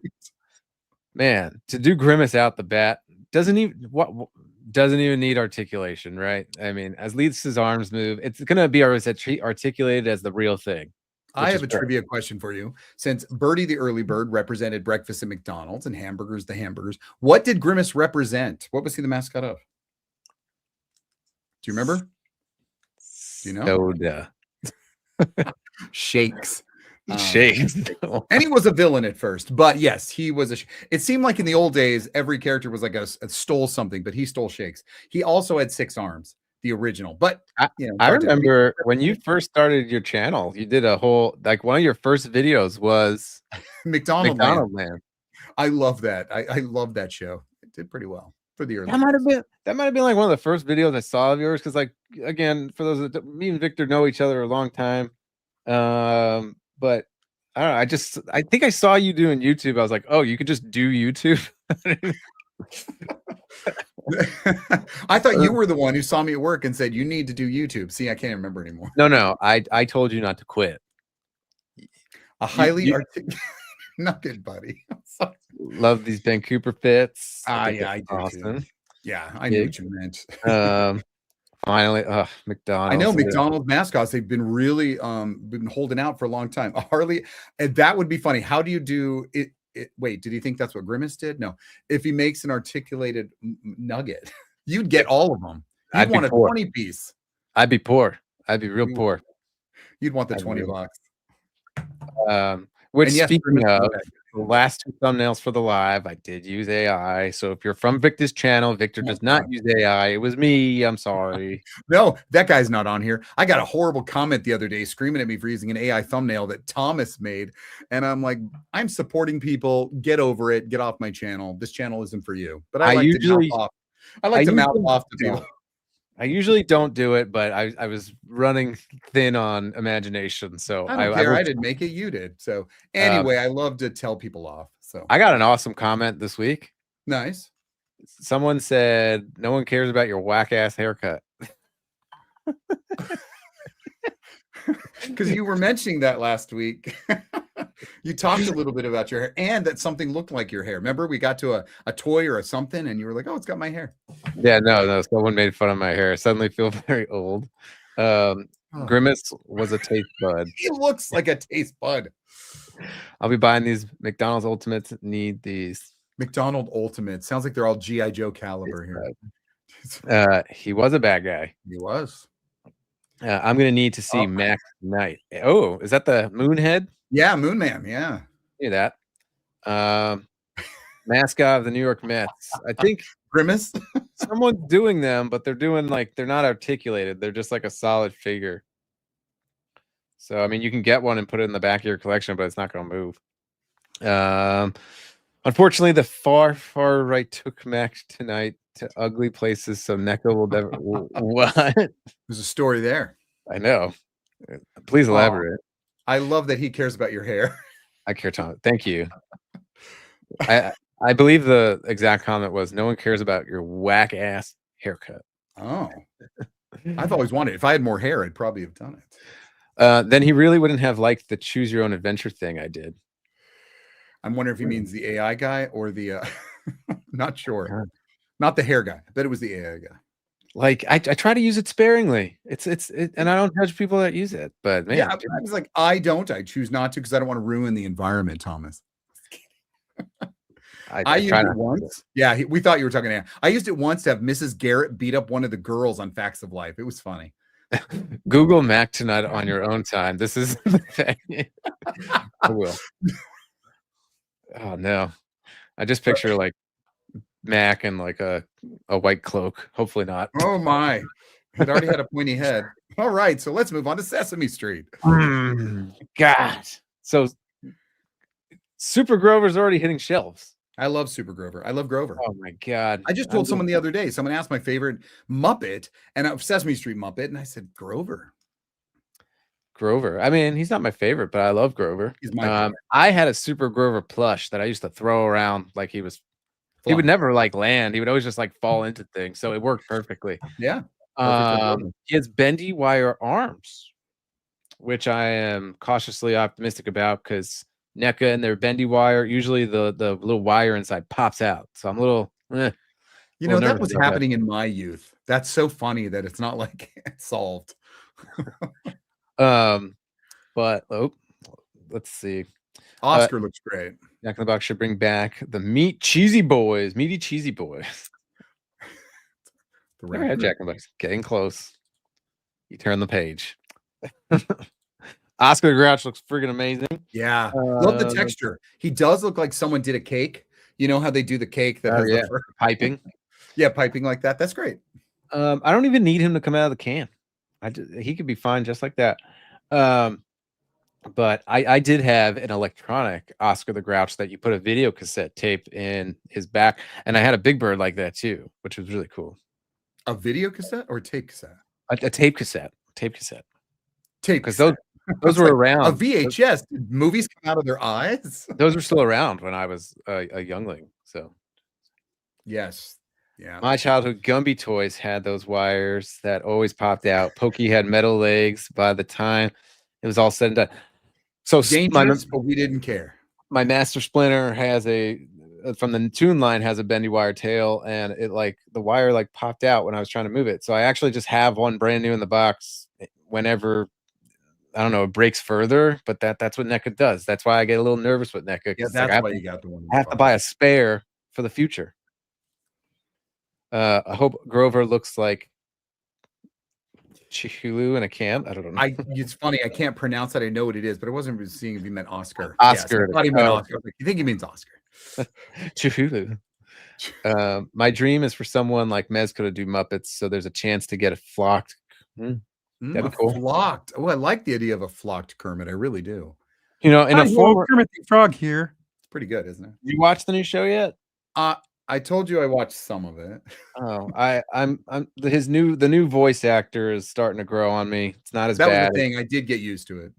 man, to do Grimace out the bat doesn't even need articulation, right? I mean, as Lisa's arms move, it's gonna be articulated as the real thing. I have a trivia question for you. Since Birdie the early bird represented breakfast at McDonald's and hamburgers the hamburgers, what did Grimace represent? What was he the mascot of? Do you remember? Do you know? Soda. Shakes. Shakes. And he was a villain at first, but yes, he was it seemed like in the old days, every character was like a stole something, but he stole Shakes. He also had 6 arms, the original. But I remember when you first started your channel, you did a whole, like one of your first videos was McDonald Man. I love that. I love that show. It did pretty well for the early. That might have been like one of the first videos I saw of yours. Cause like, again, for those that me and Victor know each other a long time. But I don't know. I think I saw you doing YouTube. I was like, oh, you could just do YouTube. I thought you were the one who saw me at work and said you need to do YouTube. See, I can't remember anymore. No. I told you not to quit. A highly articulate nugget, buddy. Love these Ben Cooper fits. Yeah, I do awesome. too. Yeah, I knew what you meant. Finally, McDonald's. I know McDonald's mascots, they've been really been holding out for a long time. Harley, and that would be funny. How do you do it? Wait, did he think that's what Grimace did? No. If he makes an articulated nugget, you'd get all of them. You'd want a 20 piece. I'd be poor. I'd be real poor. You'd want the 20 bucks. Which, speaking of, the last 2 thumbnails for the live, I did use AI. So if you're from Victor's channel, Victor does not use AI. It was me. I'm sorry. No, that guy's not on here. I got a horrible comment the other day screaming at me for using an AI thumbnail that Thomas made. And I'm like, I'm supporting people. Get over it. Get off my channel. This channel isn't for you. But I like to mouth off to people. I usually don't do it, but I was running thin on imagination. So I don't care. I didn't make it. You did. So anyway, I love to tell people off. So I got an awesome comment this week. Nice. Someone said, no one cares about your whack ass haircut. Because you were mentioning that last week. You talked a little bit about your hair and that something looked like your hair. Remember, we got to a toy or a something and you were like, oh, it's got my hair. Yeah, no. Someone made fun of my hair. I suddenly feel very old. Grimace was a taste bud. He looks like a taste bud. I'll be buying these McDonald's Ultimates. Need these. McDonald Ultimate. Sounds like they're all G.I. Joe caliber here. He was a bad guy. He was. I'm going to need to see Max Knight. Oh, is that the Moonhead? Yeah, Moon Man. Yeah. See that. Mascot of the New York Mets. I think Grimace. Someone's doing them, but they're doing they're not articulated. They're just like a solid figure. So, I mean, you can get one and put it in the back of your collection, but it's not going to move. Unfortunately, the far right took Max tonight to ugly places, so NECA will never. What? There's a story there. I know. Please elaborate. I love that he cares about your hair. I care, Tom. Thank you. I believe the exact comment was, "No one cares about your whack ass haircut." Oh, I've always wanted. If I had more hair, I'd probably have done it. Then he really wouldn't have liked the choose your own adventure thing I did. I'm wondering if he means the AI guy or the. Not sure. Not the hair guy. I bet it was the AI guy. Like I try to use it sparingly. And I don't judge people that use it. But man, Yeah, I was like, I don't. I choose not to because I don't want to ruin the environment, Thomas. I used it once. Yeah, we thought you were talking to. I used it once to have Mrs. Garrett beat up one of the girls on Facts of Life. It was funny. Google Mac tonight on your own time. This is the thing. I will. Oh no. I just picture like Mac and like a white cloak. Hopefully not. Oh my. It already had a pointy head. All right, so let's move on to Sesame Street. God. So Super Grover's already hitting shelves. I love Super Grover. I love Grover. Oh my God. I just told someone the other day, someone asked my favorite Muppet and Sesame Street Muppet, and I said Grover. Grover. I mean, he's not my favorite, but I love Grover. He's my favorite. I had a Super Grover plush that I used to throw around like he was. He would never like land. He would always just like fall into things. So it worked perfectly. Yeah. He has bendy wire arms, which I am cautiously optimistic about because NECA and their bendy wire, usually the little wire inside pops out. So I'm a little. You know, that was happening in my youth. That's so funny that it's not like it's solved. But let's see. Oscar looks great. Jack in the Box should bring back the meaty cheesy boys. All right, Jack in the Box, getting close. You turn the page. Oscar the Grouch looks freaking amazing. Yeah, love the texture. He does look like someone did a cake. You know how they do the cake that has the piping. Yeah, piping like that. That's great. I don't even need him to come out of the can. He could be fine just like that. But I did have an electronic Oscar the Grouch that you put a video cassette tape in his back, and I had a Big Bird like that too, which was really cool. A video cassette or a tape cassette? A tape cassette. Tape, because those were like around. A VHS. Did movies come out of their eyes? Those were still around when I was a youngling. So yes. Yeah. My childhood Gumby toys had those wires that always popped out. Pokey had metal legs by the time it was all said and done. So dangerous, but we didn't care. My Master Splinter has from the Toon line has a bendy wire tail, and it like the wire like popped out when I was trying to move it. So I actually just have one brand new in the box whenever, I don't know, it breaks further, but that's what NECA does. That's why I get a little nervous with NECA. Yeah, that's why you got the one. I have to buy a spare for the future. I hope Grover looks like Chihulu in a can. I don't know. It's funny. I can't pronounce that. I know what it is, but I wasn't seeing if he meant Oscar. Oscar. Yes, I thought he meant Oscar. You think he means Oscar? Chihulu. My dream is for someone like Mezco to do Muppets, so there's a chance to get a flocked. That'd be cool. Flocked. Oh, I like the idea of a flocked Kermit. I really do. You know, in a former Kermit the Frog here. It's pretty good, isn't it? You watched the new show yet? I told you I watched some of it. Oh, the new voice actor is starting to grow on me. It's not as bad. That was the thing. I did get used to it.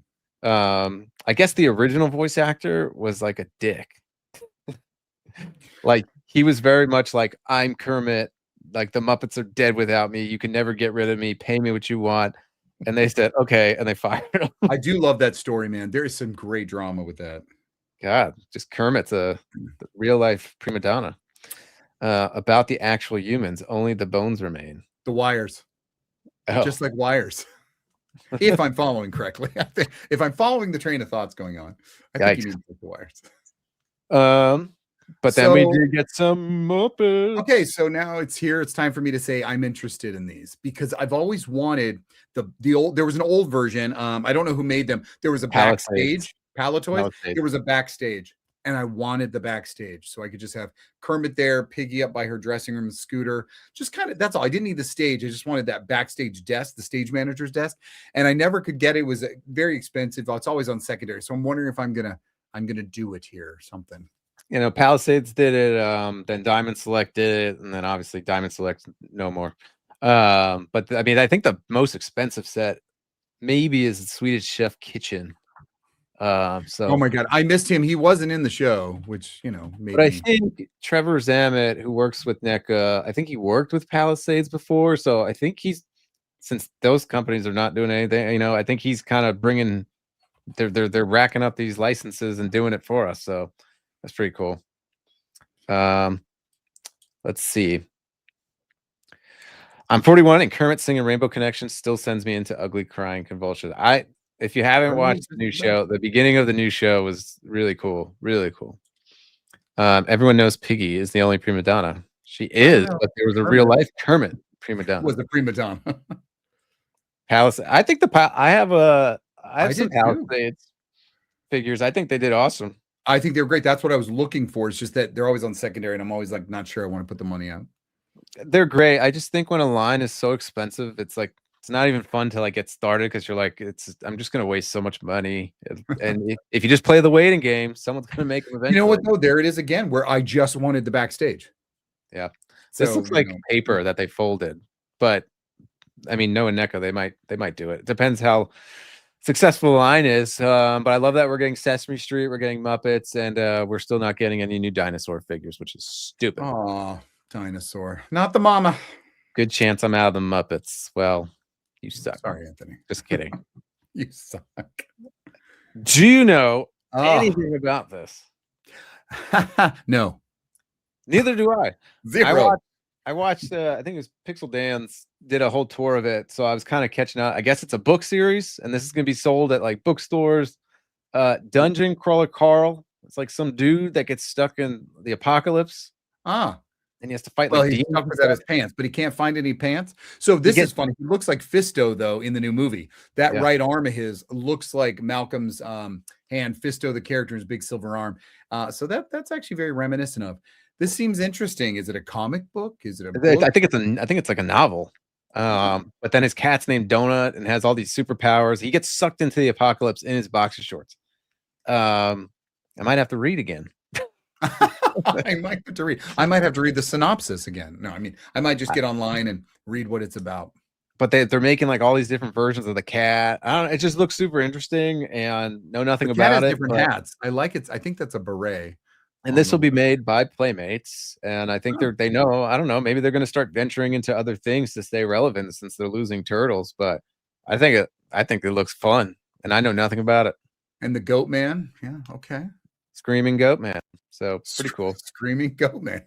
I guess the original voice actor was like a dick. Like he was very much like, I'm Kermit. Like the Muppets are dead without me. You can never get rid of me. Pay me what you want. And they said, okay, and they fired him. I do love that story, man. There is some great drama with that. God, just Kermit's a real life prima donna. About the actual humans, only the bones remain. The wires. Oh. Just like wires. If I'm following correctly. If I'm following the train of thoughts going on, I think you mean the wires. But then we did get some Muppets. Okay, so now it's here. It's time for me to say I'm interested in these because I've always wanted the old. There was an old version. I don't know who made them. There was a backstage. Palatoys. There was a backstage, and I wanted the backstage so I could just have Kermit there, Piggy up by her dressing room, Scooter. Just kind of, that's all. I didn't need the stage. I just wanted that backstage desk, the stage manager's desk, and I never could get it. It was very expensive. It's always on secondary, so I'm wondering if I'm gonna do it here or something. You know, Palisades did it. Then Diamond Select did it, and then obviously Diamond Select no more. But I mean, I think the most expensive set maybe is the Swedish Chef Kitchen. So, Oh my god, I missed him. He wasn't in the show, which made but I me. think Trevor Zammit, who works with NECA, I think he worked with Palisades before. So I think since those companies are not doing anything, I think he's kind of bringing, they're racking up these licenses and doing it for us. So that's pretty cool. Let's see. I'm 41 and Kermit singing Rainbow Connection still sends me into ugly crying convulsions. If you haven't watched the new show, the beginning of the new show was really cool. Really cool. Everyone knows Piggy is the only prima donna. She is, but there was a real life Kermit prima donna. Was the prima donna. Palace. I think I have some did too. Palisades figures. I think they did awesome. I think they're great. That's what I was looking for. It's just that they're always on secondary, and I'm always like not sure I want to put the money out. They're great. I just think when a line is so expensive, it's like it's not even fun to like get started because you're like, I'm just gonna waste so much money. And if you just play the waiting game, someone's gonna make them eventually. You know what though? There it is again, where I just wanted the backstage. Yeah. This looks like paper that they folded, but I mean, knowing NECA, they might do it. It depends how successful the line is. But I love that we're getting Sesame Street, we're getting Muppets, and we're still not getting any new dinosaur figures, which is stupid. Oh, dinosaur, not the mama. Good chance I'm out of the Muppets. Well, you suck. Sorry, Anthony. Just kidding. You suck. Do you know anything about this? No. Neither do I. Zero. I watched I think it was Pixel Dance did a whole tour of it, so I was kind of catching up. I guess it's a book series, and this is gonna be sold at like bookstores. Dungeon Crawler Carl. It's like some dude that gets stuck in the apocalypse. And he has to fight well, like he's stuck without his pants, but he can't find any pants. So this is funny. He looks like Fisto though in the new movie. That right arm of his looks like Malcolm's hand. Fisto, the character, his big silver arm. So that's actually very reminiscent of. This seems interesting. Is it a comic book? Is it a book? I think it's like a novel. But then his cat's named Donut and has all these superpowers. He gets sucked into the apocalypse in his boxer shorts. I might have to read again. I might have to read the synopsis again. No, I mean, I might just get online and read what it's about. But they're making like all these different versions of the cat. I don't know. It just looks super interesting and know nothing about it. Different hats. I like it. I think that's a beret. And this will be made by Playmates. And I think they know, I don't know, maybe they're going to start venturing into other things to stay relevant since they're losing Turtles. But I think it looks fun. And I know nothing about it. And the Goat Man. Yeah. Okay. Screaming Goat Man. So pretty cool. Screaming Goat Man.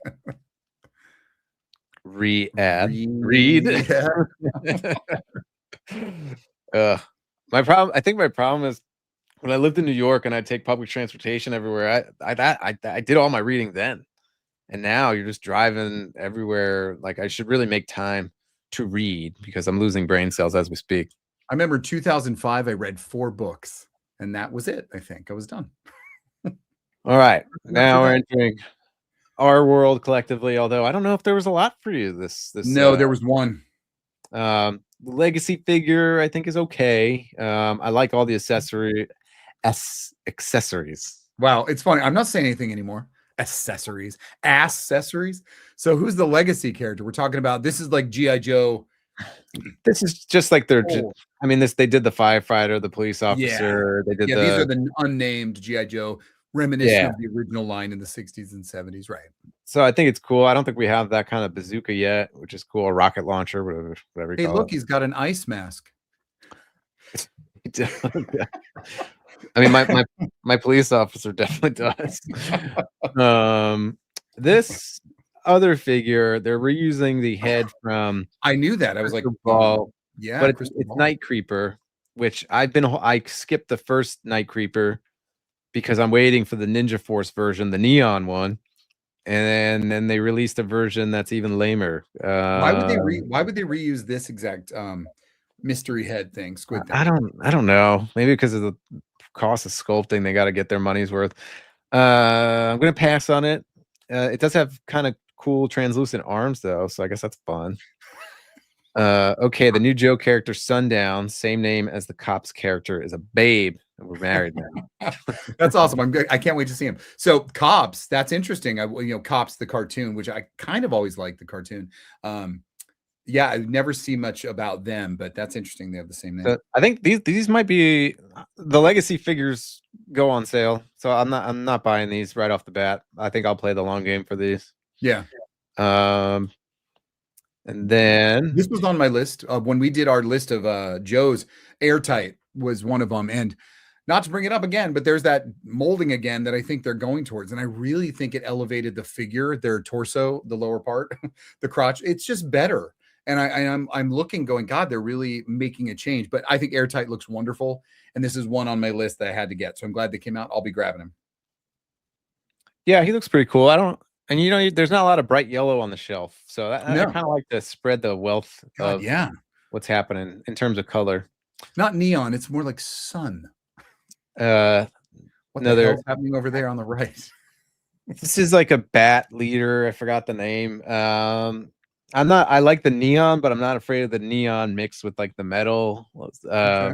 Read. My problem is when I lived in New York and I'd take public transportation everywhere, I did all my reading then. And now you're just driving everywhere. Like I should really make time to read because I'm losing brain cells as we speak. I remember 2005, I read 4 books and that was it. I think I was done. All right. Now we're entering our world collectively, although I don't know if there was a lot for you this No, there was one. The legacy figure I think is okay. I like all the accessories. Wow, it's funny. I'm not saying anything anymore. Accessories. So who's the legacy character we're talking about? This is like G.I. Joe. This is just like their I mean they did the firefighter, the police officer. They did these are the unnamed G.I. Joe, reminiscent of the original line in the 60s and 70s, right? So I think it's cool. I don't think we have that kind of bazooka yet, which is cool. A rocket launcher, whatever. Hey, look, he's got an ice mask. I mean, my police officer definitely does. This other figure, they're reusing the head from. I knew that. I was like, Ball. Yeah, but it's Night Creeper, which I skipped the first Night Creeper because I'm waiting for the Ninja Force version, the neon one, and then they released a version that's even lamer. Why would they reuse this exact mystery head thing, squid thing? I don't know. Maybe because of the cost of sculpting, they got to get their money's worth. I'm gonna pass on it. It does have kind of cool translucent arms though, so I guess that's fun. Okay, the new Joe character, Sundown, same name as the Cops character, is a babe, and we're married now. That's awesome. I can't wait to see him. So Cops, that's interesting. Cops the cartoon, which I kind of always liked the cartoon. Yeah, I never see much about them, but that's interesting. They have the same name. I think these might be the legacy figures go on sale, so I'm not buying these right off the bat. I think I'll play the long game for these. Yeah. And then This was on my list when we did our list of Joe's. Airtight was one of them, and not to bring it up again, but there's that molding again that I think they're going towards, and I really think it elevated the figure, their torso, the lower part, the crotch. It's just better, and I'm looking, going, God, they're really making a change. But I think Airtight looks wonderful, and this is one on my list that I had to get. So I'm glad they came out. I'll be grabbing him. yeah, he looks pretty cool. And you know, there's not a lot of bright yellow on the shelf, so I No. kind of like to spread the wealth God, of yeah, what's happening in terms of color. not neon. It's more like sun. What What No, the they're- hell's happening over there on the right? This is like a bat leader. I forgot the name. I like the neon, but I'm not afraid of the neon mixed with like the metal. Okay.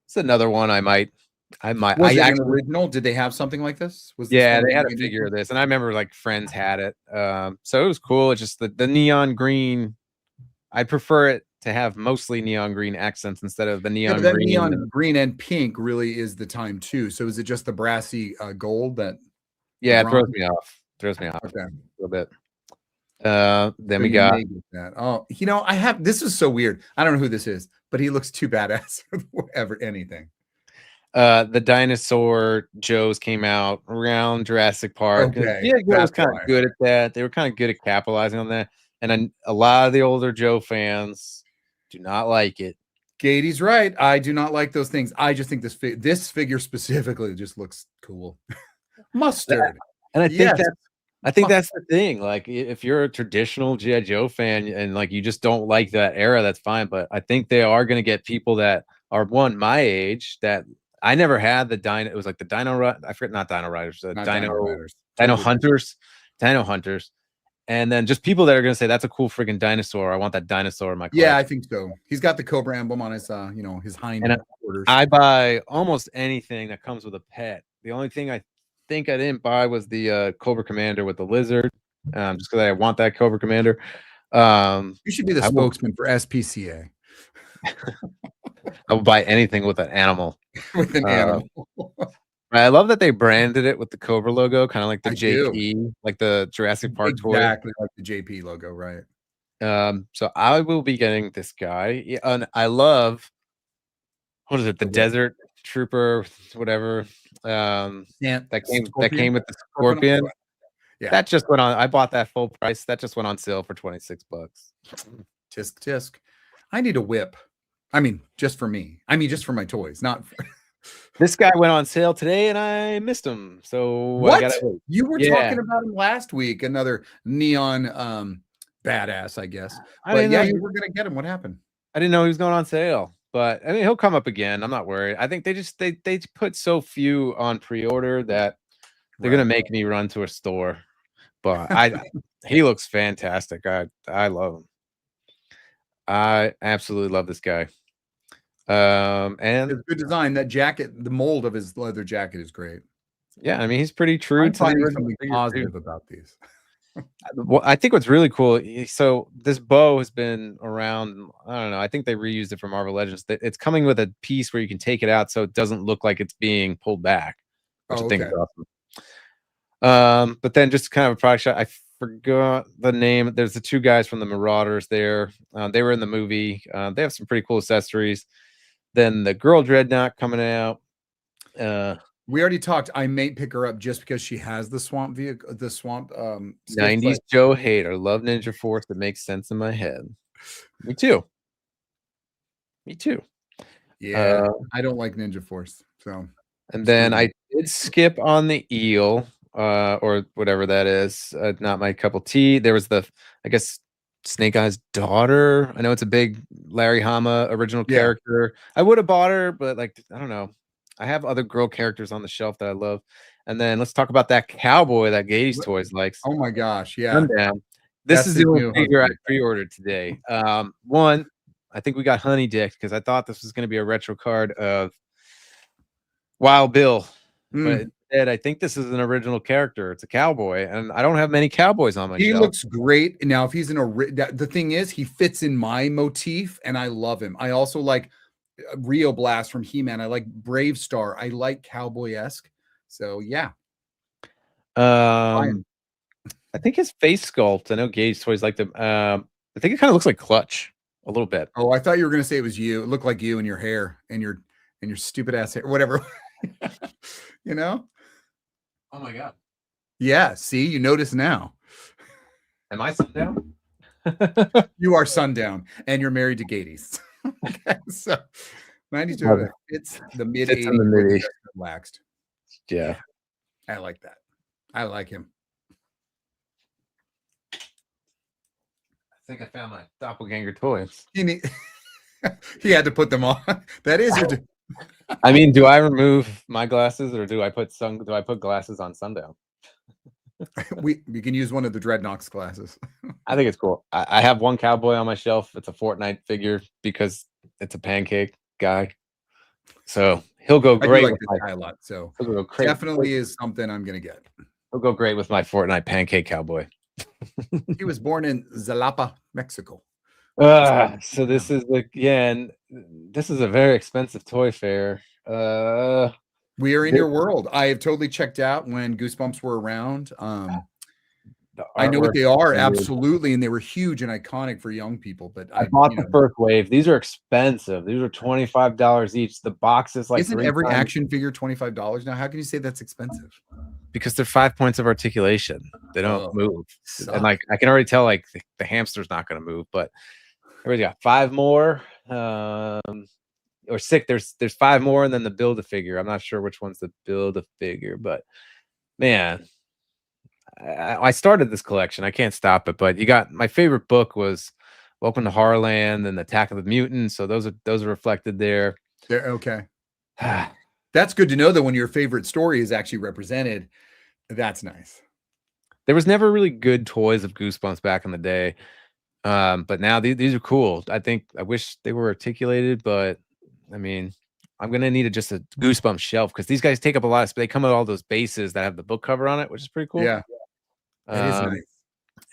It's another one I might. Was it an original? Did they have something like this? Was this Yeah, one they had a made figure of into- this, and I remember like friends had it. So it was cool. It's just the neon green. I prefer it to have mostly neon green accents instead of the Yeah, neon but that green. neon green and pink really is the time too. So is it just the brassy gold that? Yeah, it throws bronze? me off. Throws me off Okay. a little bit. Then So we you got may get that. Oh, you know, I have. This is so weird. I don't know who this is, but he looks too badass with whatever anything. the dinosaur Joes came out around Jurassic Park. Okay, Yeah, was that's kind why. of good at that. They were kind of good at capitalizing on that. And then a lot of the older Joe fans do not like it. Gatey's right. I do not like those things. I just think this figure specifically just looks cool. Mustard. And I think Yes. that's the thing. Like, if you're a traditional G.I. Joe fan and like you just don't like that era, that's fine. But I think they are going to get people that are my age that I never had the Dino. It was like the Dino. I forget, not Dino Riders. The Not Dino Riders. Dino Totally. Hunters. And then just people that are going to say that's a cool freaking dinosaur. I want that dinosaur in my collection. Yeah, I think so. He's got the Cobra emblem on his, his hind And quarters. I buy almost anything that comes with a pet. The only thing I think I didn't buy was the Cobra Commander with the lizard, just because I want that Cobra Commander. You should be the I will- spokesman for SPCA I will buy anything with an animal. with an animal. I love that they branded it with the Cobra logo, kind of like the I do. JP, like the Jurassic Park toy. Exactly like the JP logo, right? So I will be getting this guy. Yeah, and I love, what is it? The The what? Desert Trooper, whatever. That came Scorpion? with the Scorpion. Yeah. That just went on. I bought that full price. That just went on sale for $26. Tisk tisk. I need a whip. I mean, just for me. I mean, just for my toys, not. This guy went on sale today, and I missed him. So I What? gotta wait. You were Yeah. talking about him last week. Another neon badass, I guess. I But didn't yeah, know you he- were gonna get him. What happened? I didn't know he was going on sale, but I mean, he'll come up again. I'm not worried. I think they put so few on pre-order that they're gonna make me run to a store. But he looks fantastic. I love him. I absolutely love this guy. And It's good design. That jacket, the mold of his leather jacket is great. yeah, I mean, he's pretty true I'm to the finding original something figure, too. positive about these. Well, I think what's really cool. So this bow has been around. I don't know. I think they reused it from Marvel Legends. It's coming with a piece where you can take it out, so it doesn't look like it's being pulled back, which Oh, I think okay. is awesome. But then just kind of a product shot. I forgot the name. There's the two guys from the Marauders there. They were in the movie. They have some pretty cool accessories. Then the Girl Dreadnought coming out. We already talked. I may pick her up just because she has the swamp vehicle, the swamp 90s Joe hater. Love Ninja Force. That makes sense in my head. Me too. Yeah, I don't like Ninja Force. So And then Absolutely. I did skip on the eel, or whatever that is. Not my cup of tea. There was I guess, Snake Eyes' daughter. I know it's a big Larry Hama original Yeah. character. I would have bought her, but like, I don't know. I have other girl characters on the shelf that I love. And then let's talk about that cowboy that Gatey's What- Toys likes. oh my gosh, yeah. Rundown. This That's is his the only new figure I husband. pre-ordered today. One, I think we got Honey Dick because I thought this was going to be a retro card of Wild Bill, Mm, but said, I think this is an original character. It's a cowboy, and I don't have many cowboys on my He shelf. looks great. Now, if he's in the thing is, he fits in my motif, and I love him. I also like Rio Blast from He-Man. I like Brave Star. I like cowboy-esque. So yeah. I think his face sculpt. I know Gage Toys like them. I think it kind of looks like Clutch a little bit. Oh, I thought you were gonna say it was you. It looked like you and your hair and your stupid ass hair, whatever. You know? Oh my god. Yeah. See, you notice now. Am I sundown? You are sundown, and you're married to Gades. Okay, so 92 it's the mid Fits in the 80s. mid-80s. Relaxed. Yeah. I like that. I like him. I think I found my doppelganger toys. He had to put them on. That is your I mean, do I remove my glasses or do I put glasses on sundown? you can use one of the Dreadnoks glasses. I think it's cool. I have one cowboy on my shelf. It's a Fortnite figure because it's a pancake guy. So he'll go I do great like with this my, guy a lot. So he'll go great. definitely is something I'm gonna get. He'll go great with my Fortnite pancake cowboy. He was born in Jalapa, Mexico. So this is and this is a very expensive toy fair. We are in your world. I have totally checked out when Goosebumps were around. I know what they are, absolutely, and they were huge and iconic for young people. But I bought the first wave. These are expensive. These are $25 each. The box is like isn't every action figure $25 now? How can you say that's expensive? Because they're 5 points of articulation. They don't move. And like I can already tell like the hamster's not going to move, but everybody got 5 more. Or 6. There's 5 more and then the build a figure. I'm not sure which one's the build a figure, but man, I started this collection. I can't stop it. But you got my favorite book was Welcome to Horrorland and Attack of the Mutants. So those are reflected there. They're okay. That's good to know that when your favorite story is actually represented. That's nice. There was never really good toys of Goosebumps back in the day. But now these are cool. I wish they were articulated, but I mean, I'm gonna need just a Goosebumps shelf because these guys take up a lot of space. They come with all those bases that have the book cover on it, which is pretty cool. Yeah, it is nice.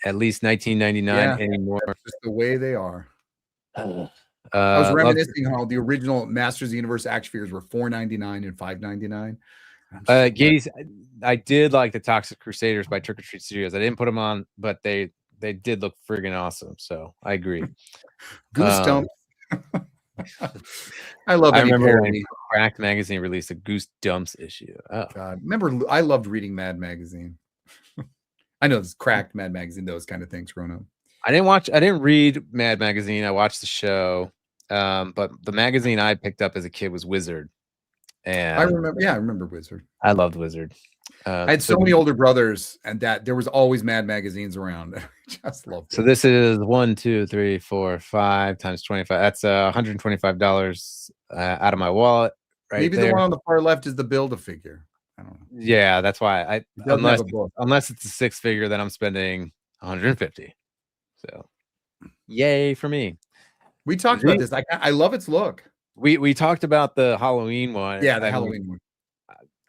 At least 1999 anymore. Just the way they are. I was Uh, love- reminiscing how the original Masters of the Universe action figures were $4.99 and $5.99. Gades, I did like the Toxic Crusaders by Trick or Treat Studios. I didn't put them on, but they did look friggin' awesome. So I agree. Goosebumps. I love I any remember when parody. Cracked magazine released a Goose Dumps issue. Oh. God, remember I loved reading Mad Magazine. I know it's Cracked Mad Magazine, those kind of things growing up. I didn't read Mad Magazine. I watched the show. But the magazine I picked up as a kid was Wizard. And I remember Wizard. I loved Wizard. I had so many older brothers, and that there was always Mad magazines around. I just loved it. So this is 1, 2, 3, 4, 5 times 25. That's $125 out of my wallet. Right. Maybe the one on the far left is the Build-A-Figure. I don't know. Yeah, that's why It doesn't have a book. unless it's a 6 figure, then I'm spending 150. So yay for me. We talked about this. I love its look. We talked about the Halloween one. Yeah, the Halloween one.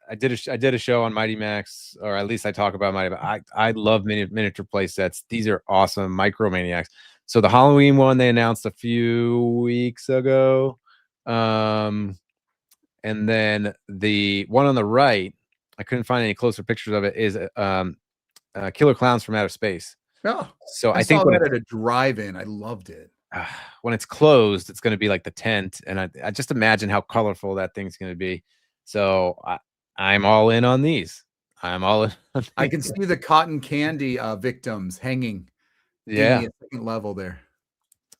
I did a show on Mighty Max, or at least I talk about Mighty Max. I love miniature play sets. These are awesome, Micromaniacs. So the Halloween one they announced a few weeks ago, and then the one on the right, I couldn't find any closer pictures of it. Is Killer Clowns from Outer Space. Oh, So I think saw when that at a drive-in. I loved it. when it's closed, it's going to be like the tent, and I just imagine how colorful that thing's going to be. So I'm all in on these. I'm all in. I can see the cotton candy victims hanging. Yeah. in the second level there.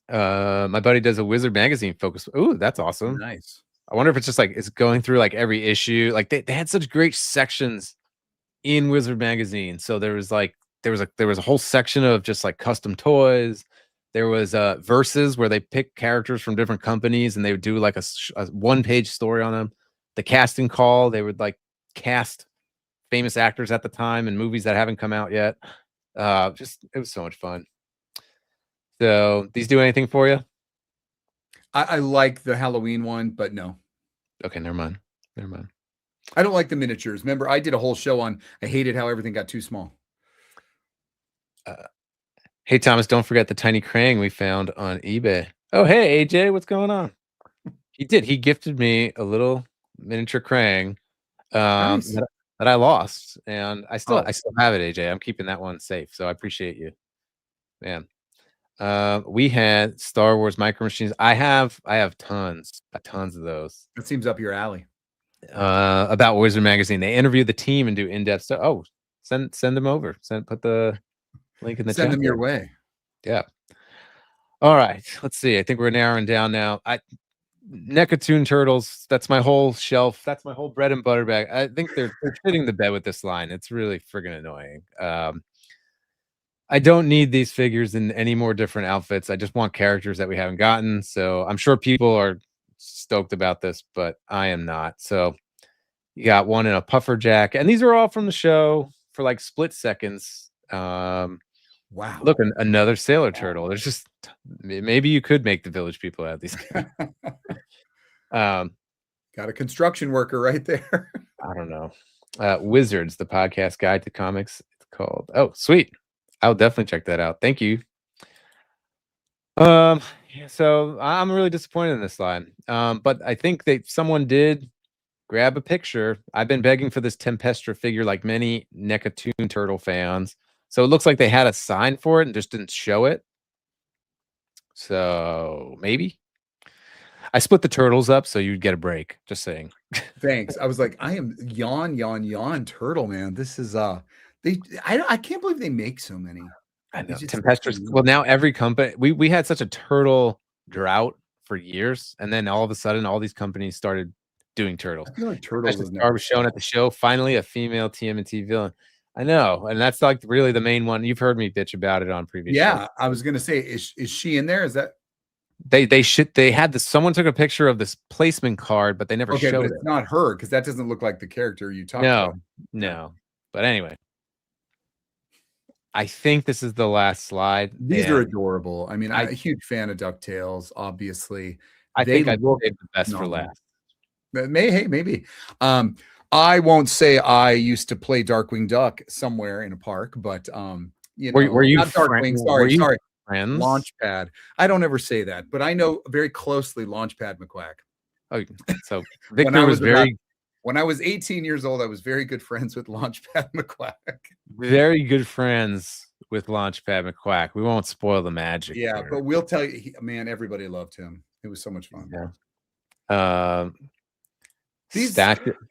My buddy does a Wizard magazine focus. Ooh, that's awesome. Nice. I wonder if it's just like it's going through like every issue. Like they had such great sections in Wizard magazine. So there was a whole section of just like custom toys. There was verses where they pick characters from different companies and they would do like a 1-page story on them. The casting call, they would like cast famous actors at the time in movies that haven't come out yet. It was so much fun. So these do anything for you? I like the Halloween one, but no. Okay, never mind. I don't like the miniatures. Remember, I did a whole show on I hated how everything got too small. Hey, Thomas, don't forget the tiny Krang we found on eBay. Oh, hey, AJ, what's going on? He did. He gifted me a little miniature Krang Nice. that I lost, and I still Oh. have it, AJ. I'm keeping that one safe, so I appreciate you, man. We had Star Wars Micro Machines. I have tons of those. That seems up your alley. About Wizard Magazine. They interview the team and do in-depth stuff. Oh, send them over. Put the link in the Send chat. them your way. Yeah. All right. Let's see. I think we're narrowing down now. NECA Toon Turtles. That's my whole shelf. That's my whole bread and butter bag. I think they're fitting the bed with this line. It's really friggin' annoying. I don't need these figures in any more different outfits. I just want characters that we haven't gotten. So I'm sure people are stoked about this, but I am not. So you got one in a puffer jacket, and these are all from the show for like split seconds. Wow. Look, another Sailor Turtle. There's just maybe you could make the Village People out of these. Got a construction worker right there. I don't know. Wizards, the podcast guide to comics. It's called. Oh, sweet. I'll definitely check that out. Thank you. Yeah, so I'm really disappointed in this line. But I think someone did grab a picture. I've been begging for this Tempestra figure like many NECA Toon Turtle fans. So it looks like they had a sign for it and just didn't show it. So maybe. I split the turtles up so you'd get a break. Just saying. Thanks. I was like, I am yawn turtle, man. This is I can't believe they make so many. I know. It's just Tempestra's insane. well, now every company we had such a turtle drought for years, and then all of a sudden all these companies started doing turtles. I feel like turtles Especially is Star was shown at the show. Finally, a female TMNT villain. I know, and that's like really the main one. You've heard me bitch about it on previous shows. Yeah, I was gonna say, is she in there? Is that they had this? Someone took a picture of this placement card, but they never okay? showed But it. it's not her because that doesn't look like the character you talked about. No. But anyway, I think this is the last slide. These are and adorable. I mean, I'm I- a huge fan of DuckTales, obviously. I think I look saved the best for phenomenal. last. Maybe. I won't say I used to play Darkwing Duck somewhere in a park, but you know, Were you not Darkwing? were you Sorry, friends? Launchpad. I don't ever say that, but I know very closely Launchpad McQuack. Oh, so When Victor I was was When I was 18 years old, I was very good friends with Launchpad McQuack. very good friends with Launchpad McQuack. We won't spoil the magic. Yeah, here. but we'll tell you, man, everybody loved him. It was so much fun. Yeah. These-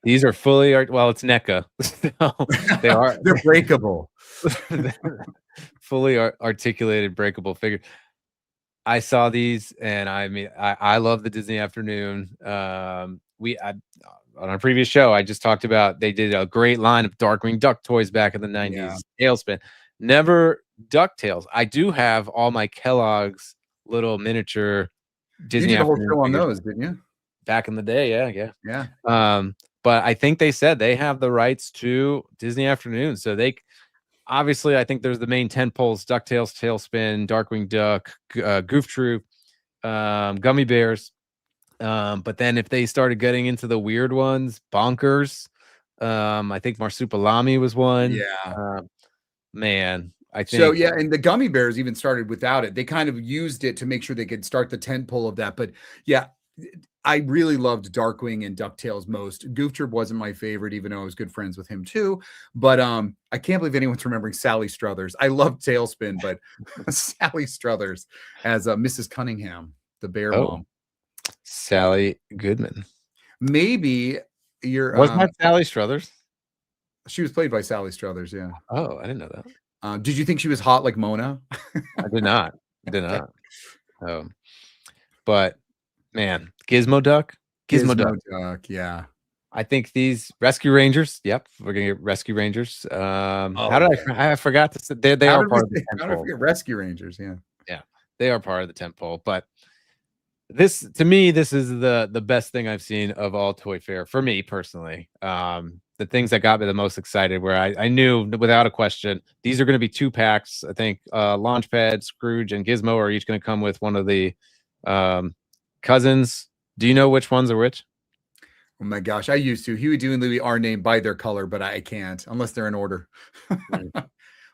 these are fully well, it's NECA. So they are They're breakable. fully articulated breakable figure. I saw these, and I mean, I love the Disney Afternoon. On a previous show, I just talked about they did a great line of Darkwing Duck toys back in the 90s. Yeah. Tailspin, never DuckTales. I do have all my Kellogg's little miniature Disney You did a whole Afternoon show on figures those, didn't you? back in the day. Yeah. Yeah. But I think they said they have the rights to Disney Afternoon, so they obviously, I think there's the main 10 poles: DuckTales, Tailspin, Darkwing Duck, Goof Troop, Gummy Bears. But then if they started getting into the weird ones, Bonkers, I think Marsupilami was one. Yeah. Man, I think So yeah, and the Gummy Bears even started without it. They kind of used it to make sure they could start the tentpole of that. But yeah, I really loved Darkwing and DuckTales most. Goof Troop wasn't my favorite, even though I was good friends with him too. But I can't believe anyone's remembering Sally Struthers. I loved Tailspin, but Sally Struthers as Mrs. Cunningham, the bear mom. Sally Goodman. Maybe you're Wasn't that Sally Struthers? she was played by Sally Struthers, yeah. Oh, I didn't know that. Did you think she was hot like Mona? I did not. But man, Gizmo Duck. Gizmo Duck. Duck, yeah. I think these Rescue Rangers. Yep, we're gonna get Rescue Rangers. How did I forgot to say they How are did part of we- the how did I temple. forget Rescue Rangers? Yeah. They are part of the temple. But this, to me, this is the best thing I've seen of all Toy Fair for me personally. The things that got me the most excited, where I knew without a question these are going to be 2-packs. I think Launchpad, Scrooge, and Gizmo are each going to come with one of the cousins. Do you know which ones are which? Oh my gosh, I used to. Huey, Dewey, and Louie are named by their color, but I can't unless they're in order.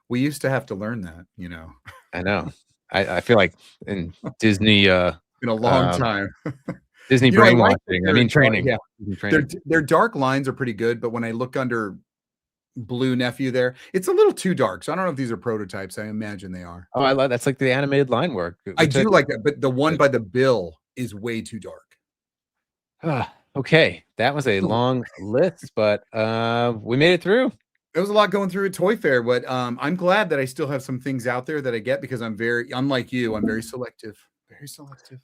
We used to have to learn that, you know, I know. I feel like in Disney in a long Um, time. Disney You know, I like brainwashing. that I they're mean dark- training. yeah. Disney Their training. their dark lines are pretty good, but when I look under Blue Nephew there, it's a little too dark. So I don't know if these are prototypes. I imagine they are. Oh, I love that's like the animated line work. I which do like that, but the one by the bill is way too dark. Okay, that was a long list, but we made it through. There was a lot going through at Toy Fair, but I'm glad that I still have some things out there that I get because I'm very, unlike you, I'm very selective. Very selective.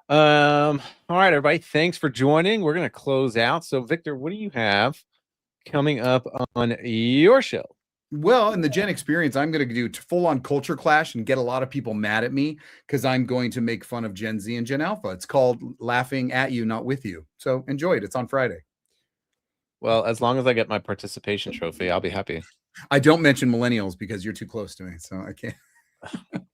All right, everybody. Thanks for joining. We're gonna close out. So, Victor, what do you have coming up on your show? Well, in the Gen Experience, I'm going to do full-on culture clash and get a lot of people mad at me because I'm going to make fun of Gen Z and Gen Alpha. It's called Laughing at You, Not With You. So enjoy it. It's on Friday. Well, as long as I get my participation trophy, I'll be happy. I don't mention millennials because you're too close to me, so I can't.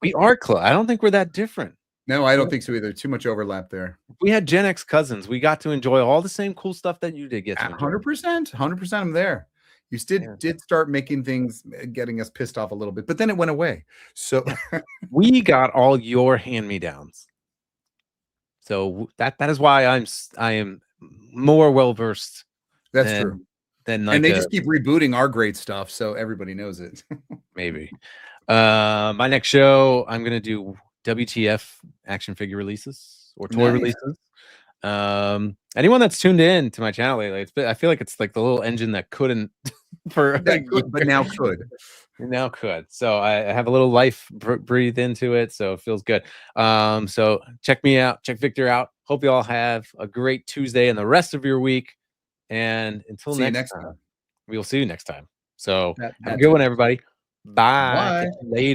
We are close. I don't think we're that different. No, I don't think so either. Too much overlap there. If we had Gen X cousins, we got to enjoy all the same cool stuff that you did get to enjoy. 100%. I'm there. You did start making things, getting us pissed off a little bit, but then it went away. So We got all your hand-me-downs. So that is why I am more well-versed. that's true. Than like And they just keep rebooting our great stuff, so everybody knows it. maybe. My next show, I'm gonna do WTF action figure releases or toy Nice. releases. Anyone that's tuned in to my channel lately, I feel like it's like the little engine that couldn't for That could, but now could. now could. So I have a little life breathed into it, so it feels good. So check me out, check Victor out. Hope you all have a great Tuesday and the rest of your week. And until See you next next time, we will see you next time. So have a that's good it. one, everybody. Bye. Bye. Catch you later.